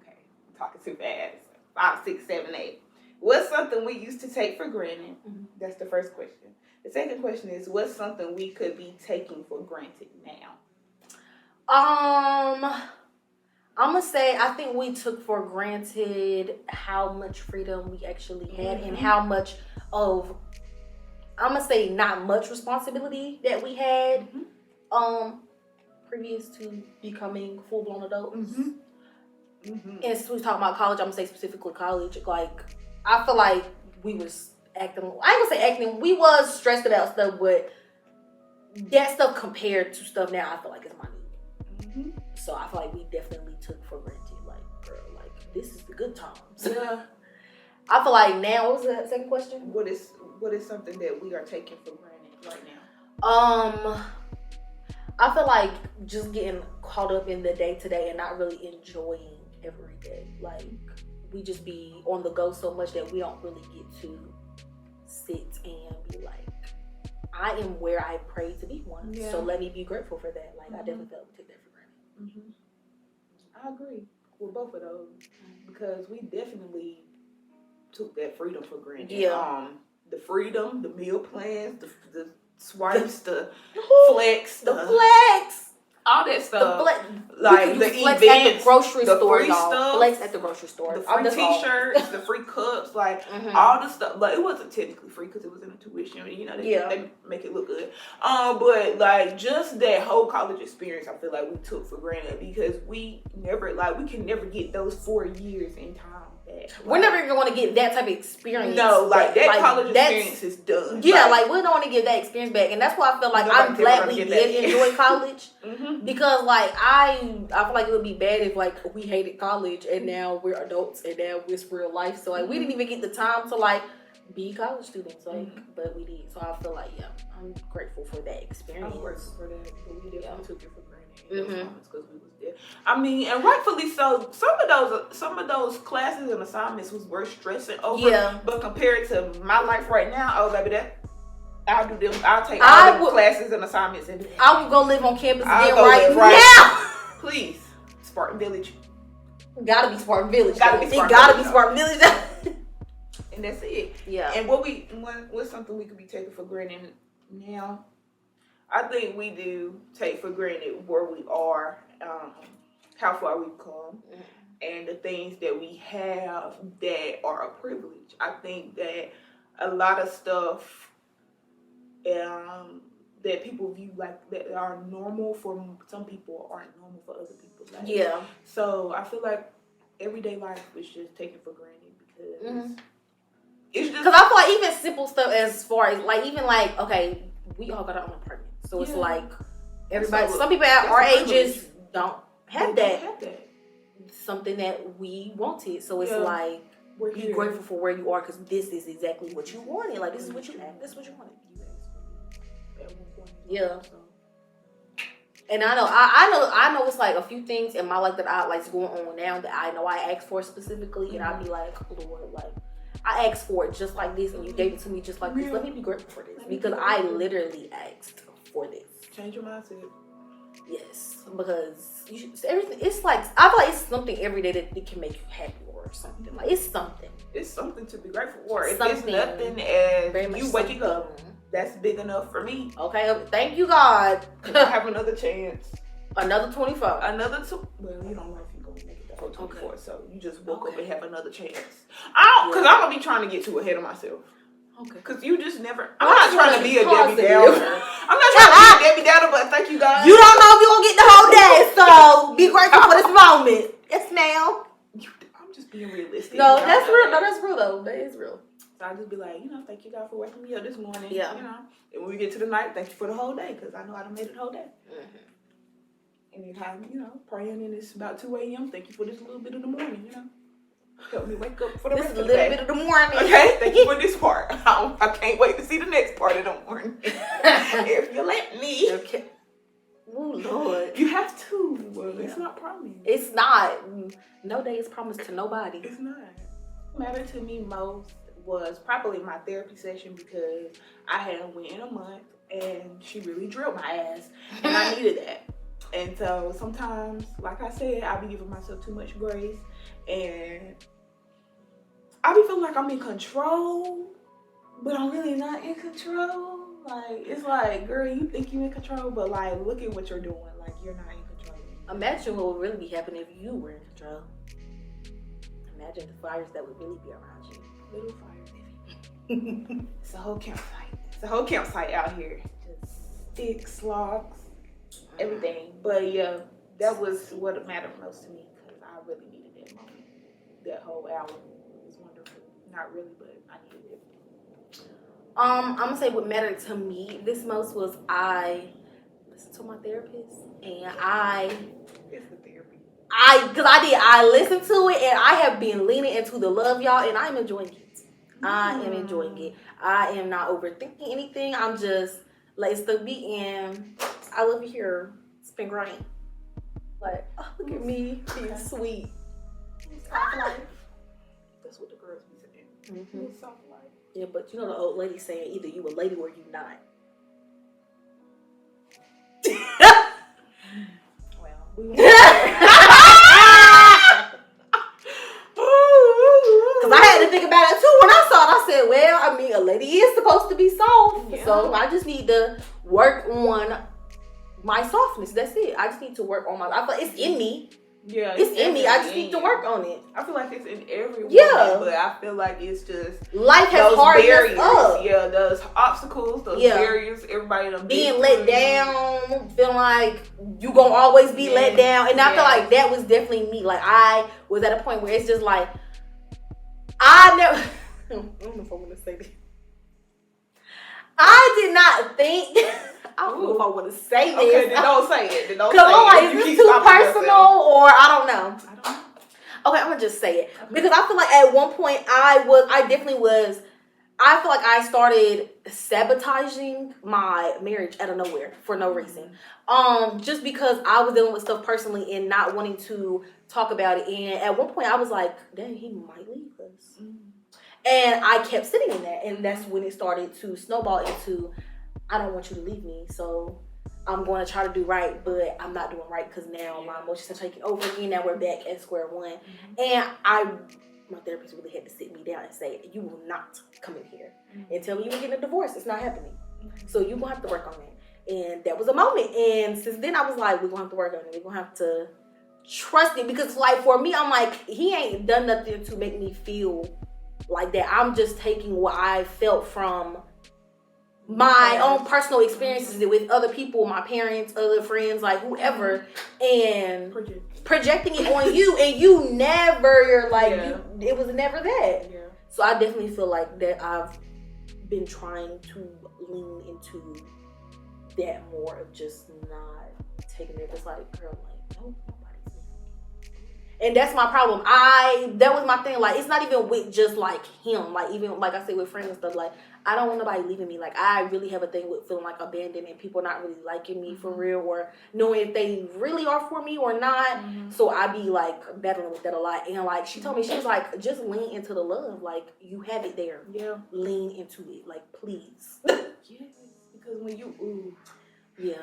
Okay, I'm talking too fast. 5, 6, 7, 8. What's something we used to take for granted? That's the first question. The second question is, what's something we could be taking for granted now?
I'm gonna say I think we took for granted how much freedom we actually had and how much of, I'm gonna say not much responsibility that we had previous to becoming full-blown adults. And since we talking about college, I'm gonna say specifically college. Like I feel like we was acting, I ain't gonna say acting, we was stressed about stuff, but that stuff compared to stuff now, I feel like it's minute. So I feel like we definitely took for granted, like, girl, like, this is the good times.
Yeah.
I feel like now, what was the second question?
What is something that we are taking for granted right now?
I feel like just getting caught up in the day-to-day and not really enjoying every day. Like, we just be on the go so much that we don't really get to sit and be like, I am where I pray to be one. Yeah. So let me be grateful for that. Like, I definitely felt we took that for granted.
I agree with both of those because we definitely took that freedom for granted.
Yeah.
The freedom, the meal plans, the swipes, the flex, all that stuff. Like the
flex
events,
at the grocery
the
store,
free
y'all.
stuff,
flex at the grocery store.
The free t-shirts, the free cups, like all the stuff. Like it wasn't technically free because it was in a tuition. You know, they make it look good. But like just that whole college experience, I feel like we took for granted because we can never get those 4 years in time back.
We're never even going to get that type of experience.
No, like that college experience is done.
Yeah, like we don't want to get that experience back, and that's why I feel like I'm glad we did enjoy college because like I feel like it would be bad if like we hated college and now we're adults and now it's real life. So like we didn't even get the time to like be college students, like but we did. So I feel like I'm grateful for that experience.
I'm grateful for that, but we definitely took it for granted in those moments because we was there. I mean, and rightfully so. Some of those classes and assignments was worth stressing over. Yeah. But compared to my life right now, oh baby, I'll do them. I'll take all the classes and assignments and
I would go live on campus again right now.
Please, Spartan Village.
Gotta be Spartan Village.
Gotta be
Spartan Village.
And that's it.
Yeah.
And what's something we could be taking for granted now? I think we do take for granted where we are, how far we've come, and the things that we have that are a privilege. I think that a lot of stuff that people view like that are normal for some people aren't normal for other people. Like, yeah. So I feel like everyday life was just taken for granted because it's just
because I feel like even simple stuff as far as like even like okay, we all got our own apartment, so it's like everybody. Some people at our ages don't have that. Something that we wanted, so it's like be grateful for where you are because this is exactly what you wanted. Like this is what you had. This is what you wanted. Yeah. And I know it's like a few things in my life that I like going on now that I know I asked for specifically, and I'll be like, Lord, like I asked for it just like this, and you gave it to me just like this. Let me be grateful for this because I literally asked for this.
Change your mindset.
Yes, because everything. It's like I feel like it's something every day that it can make you happy or something. Like it's something.
It's something to be grateful for. If it's nothing as you waking up. That's big enough for me.
Okay, thank you, God.
I have another chance.
Another 24.
Another two. Well, you don't know if you're gonna make it the whole 24, so you just woke up and have another chance. I'm gonna be trying to get too ahead of myself. Okay. Because you just never. I'm not trying to be a Debbie Downer. I'm not trying to be a Debbie Downer, but thank you, God.
You don't know if you're gonna get the whole day, so be grateful for this moment. Yes, ma'am.
I'm just being realistic.
No, that's real. No, that's real though. That is real.
So I just be like, thank you God for waking me up this morning.
Yeah.
And when we get to the night, thank you for the whole day because I know I done made it the whole day. Mm-hmm. Anytime, praying and it's about 2 a.m. Thank you for this little bit of the morning, Help me wake up for the rest of the day. This little bit of the morning. Okay, thank you for this part. I can't wait to see the next part of the morning. If you let me. Okay.
Oh, Lord.
You have to. Well, it's not promised.
It's not. No day is promised to nobody.
It's not. What mattered to me most was probably my therapy session because I hadn't went in a month and she really drilled my ass and I needed that. And so sometimes, like I said, I be giving myself too much grace and I be feeling like I'm in control, but I'm really not in control. Like, it's like, girl, you think you in control, but like, look at what you're doing. Like, you're not in control.
Imagine what would really be happening if you were in control. Imagine the fires that would really be around you.
Little fire. It's a whole campsite. It's a whole campsite out here. Just sticks, logs, everything. But yeah, that was what mattered most to me because I really needed that moment. That whole hour was wonderful. Not really, but I needed it.
I'm gonna say what mattered to me this most was I listened to my therapist and
it's the therapy.
I listened to it and I have been leaning into the love, y'all, and I'm enjoying it. I am enjoying it. I am not overthinking anything. I'm just letting stuff be in. I love it here. It's been great. Like, oh, look at me being sweet.
Soft life. That's what the girls be saying.
Mm-hmm.
Soft life.
Yeah, but the old lady saying either you a lady or you not.
Well,
because I had to think about it too when I saw it. I said, well, I mean, a lady is supposed to be soft. Yeah. So I just need to work on my softness. That's it. I just need to work on my... I feel like it's in me.
Yeah,
it's in me. I just need to work on it.
I feel like it's in every woman, but I feel like it's just
life has hard barriers. Up.
Yeah, those obstacles, those barriers. Everybody
being let down, feeling like you gonna always be let down, and I feel like that was definitely me. Like I was at a point where it's just like I never. I don't know if I want to say this. I did not think. I don't know if I want to say this.
Okay, then don't say it. Because
I'm like, is this too personal or I don't know. Okay, I'm gonna just say it because I feel like at one point I definitely was. I feel like I started sabotaging my marriage out of nowhere for no reason. Just because I was dealing with stuff personally and not wanting to talk about it. And at one point I was like, dang, he might leave us. And I kept sitting in that. And that's when it started to snowball into, I don't want you to leave me. So I'm going to try to do right, but I'm not doing right because now my emotions are taking over again. Now we're back at square one. And my therapist really had to sit me down and say, you will not come in here and tell me you were getting a divorce. It's not happening. So you're going to have to work on it. And that was a moment. And since then I was like, we're going to have to work on it. We're going to have to trust it. Because like for me, I'm like, he ain't done nothing to make me feel like that. I'm just taking what I felt from my own personal experiences with other people, my parents, other friends, like whoever, and projecting it on you, and you never like it was never that. Yeah. So I definitely feel like that I've been trying to lean into that more of just not taking it. It's like, girl, like nobody's listening. And that's my problem. That was my thing. Like, it's not even with just like him. Like, even like I say with friends and stuff. Like, I don't want nobody leaving me. Like, I really have a thing with feeling like abandoned and people not really liking me for real, or knowing if they really are for me or not. Mm-hmm. So I be like battling with that a lot. And like she told me, she was like, just lean into the love. Like, you have it there. Yeah. Lean into it. Like, please.
Yes, because when you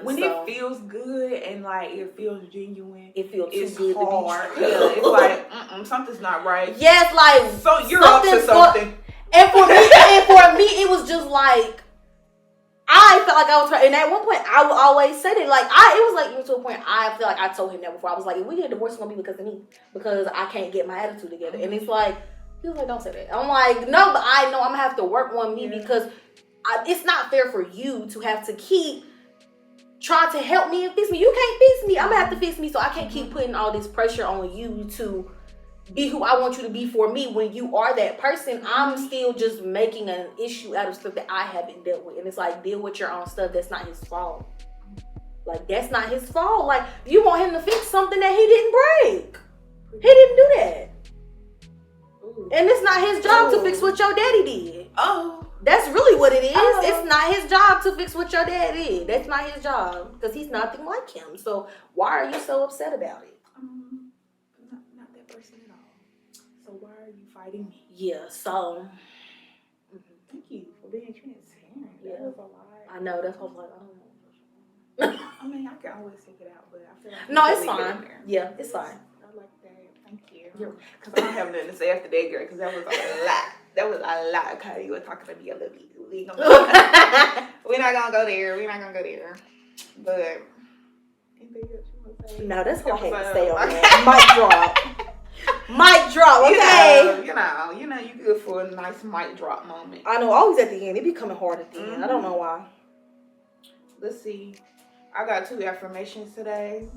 when it feels good and like it feels genuine,
it feels too
it's
good
hard.
To be true.
Yeah, it's like something's not right.
Yes, like
so you're up to something.
And for me, it was just like I felt like I was hurt. And at one point, I would always say that. Like it was like even to a point I feel like I told him that before. I was like, if we get divorced, it's gonna be because of me, because I can't get my attitude together. And it's like he was like, don't say that. I'm like, no, but I know I'm gonna have to work on me because it's not fair for you to have to keep trying to help me and fix me. You can't fix me. I'm gonna have to fix me. So I can't keep putting all this pressure on you to be who I want you to be for me when you are that person. I'm still just making an issue out of stuff that I haven't dealt with. And it's like, deal with your own stuff. That's not his fault. Like, that's not his fault. Like, you want him to fix something that he didn't break. He didn't do that. Ooh. And it's not his job to fix what your daddy did. Oh. That's really what it is. It's not his job to fix what your dad did. That's not his job because he's nothing like him. So why are you so upset about it?
Not that person at all. So why are you fighting me?
Yeah, so.
Thank you for being transparent. That was a lot.
I know. That's what I'm like, I don't know.
I mean, I can always take it out, but I feel like...
No, it's fine. Yeah, it's fine.
I like that. Thank you. Because I don't have nothing to say after that, girl, because that was a lot. That was a lot. Okay, you were talking to me a little bit. We're not gonna go there. But anything else you want to say?
No, that's what I had to say on that. Mic drop. Okay.
You know, you good for a nice mic drop moment.
I know. Always at the end, it be coming hard at the end. I don't know why.
Let's see. I got 2 affirmations today.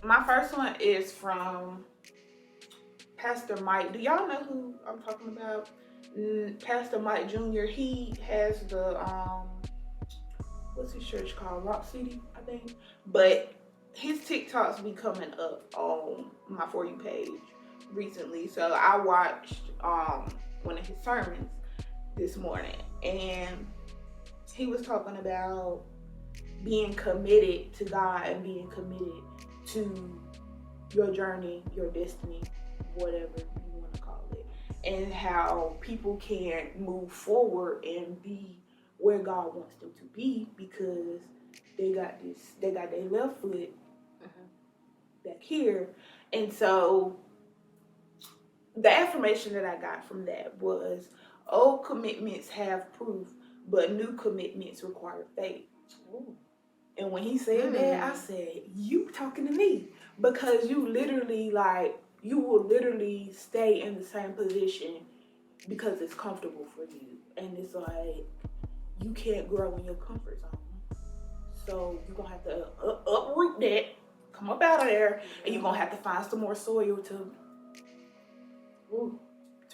My first one is from Pastor Mike. Do y'all know who I'm talking about? Pastor Mike Jr. He has the what's his church called? Rock City, I think. But his TikToks be coming up on my For You page recently. So I watched one of his sermons this morning, and he was talking about being committed to God and being committed to your journey, your destiny, whatever you want to call it, and how people can move forward and be where God wants them to be because they got their left foot back here. And so the affirmation that I got from that was, old commitments have proof, but new commitments require faith. Ooh. And when he said that, I said, you talking to me, because you will literally stay in the same position because it's comfortable for you. And it's like, you can't grow in your comfort zone. So you're going to have to uproot that, come up out of there, and you're going to have to find some more soil to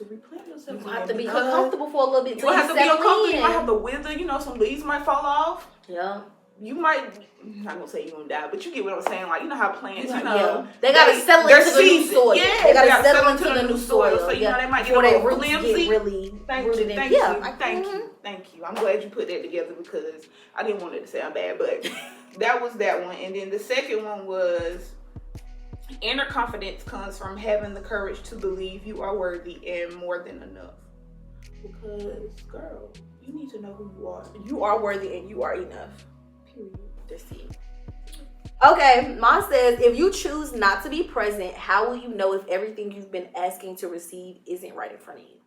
replant yourself.
You have to be uncomfortable for a little bit.
You have to be uncomfortable. You might have to wither, some leaves might fall off.
Yeah.
You might, I'm not gonna say you're gonna die, but you get what I'm saying. Like, you know how plants,
they gotta settle into the new soil.
Yeah,
they gotta settle into the new soil.
So, they might get a little flimsy. Thank you. I'm glad you put that together because I didn't want it to sound bad, but that was that one. And then the second one was, inner confidence comes from having the courage to believe you are worthy and more than enough. Because, girl, you need to know who you are.
You are worthy and you are enough. Just see. Okay, mine says, if you choose not to be present, how will you know if everything you've been asking to receive isn't right in front of you?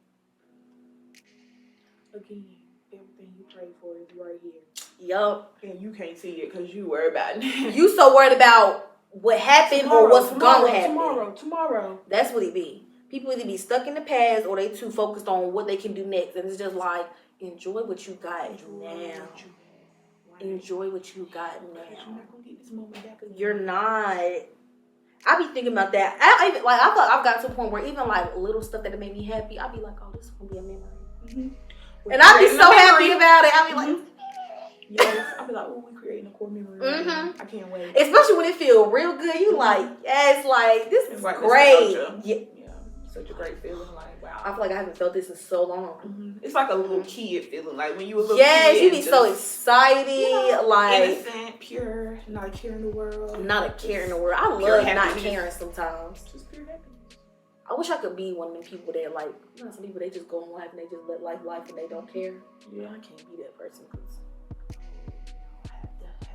Again, everything you pray for is right here.
Yup.
And you can't see it because you worry about it.
You so worried about what happened or what's gonna happen.
Tomorrow.
That's what it be. People either be stuck in the past or they too focused on what they can do next. And it's just like, enjoy what you got now. Enjoy what you got now.
You're not gonna get this moment back again.
You're not. I be thinking about that. I thought I've got to a point where even like little stuff that made me happy, I'd be like, oh, this is gonna be a memory.
Mm-hmm.
And I'd be so happy about it. I'd be like,
yes, I'll be like, oh, we creating a core memory.
Mm-hmm.
I can't wait.
Especially when it feels real good. You like, yes, like this is great.
Yeah, such a great feeling. Like, wow.
I feel like I haven't felt this in so long.
Mm-hmm. It's like a little kid feeling. Like when you were a little
yes,
kid.
you be so excited, like
innocent, pure, not a care in the world.
Not a care in the world. I love not caring sometimes.
Just pure happiness.
I wish I could be one of them people that like, you know, some people they just go in life and they just let life and they don't care.
Yeah,
I can't be that person because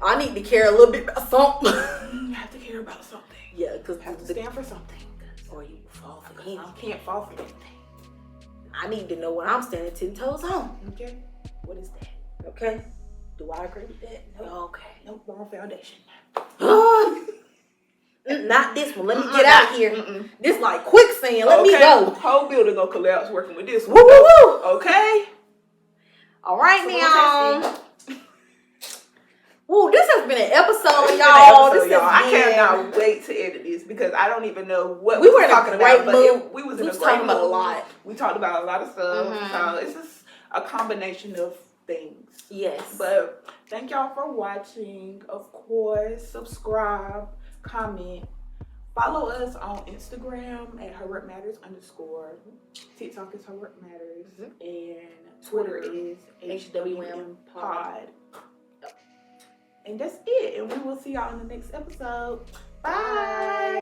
I need to care a little bit about something.
You have to care about something.
Yeah, because
you have to stand for something.
Or you fall for anything.
I can't fall for anything.
I need to know what I'm standing 10 toes on.
Okay. What is that?
Okay. Do I agree with that?
No. Okay. No, wrong foundation.
Not this one. Let me get out here. This like quicksand. Let me go.
The whole building gonna collapse working with this one.
Woo, woo, woo.
Okay.
All right, now. Woo, this has been an episode, y'all.
I cannot wait to edit this because I don't even know what
we were
talking about. But we was in a great
talking
mood.
about a lot.
We talked about a lot of stuff. So it's just a combination of things.
Yes.
But thank y'all for watching. Of course, subscribe, comment. Follow us on Instagram at @HerWorkMatters_. TikTok is HerWorkMatters. And Twitter is HWM Pod. And that's it. And we will see y'all in the next episode. Bye.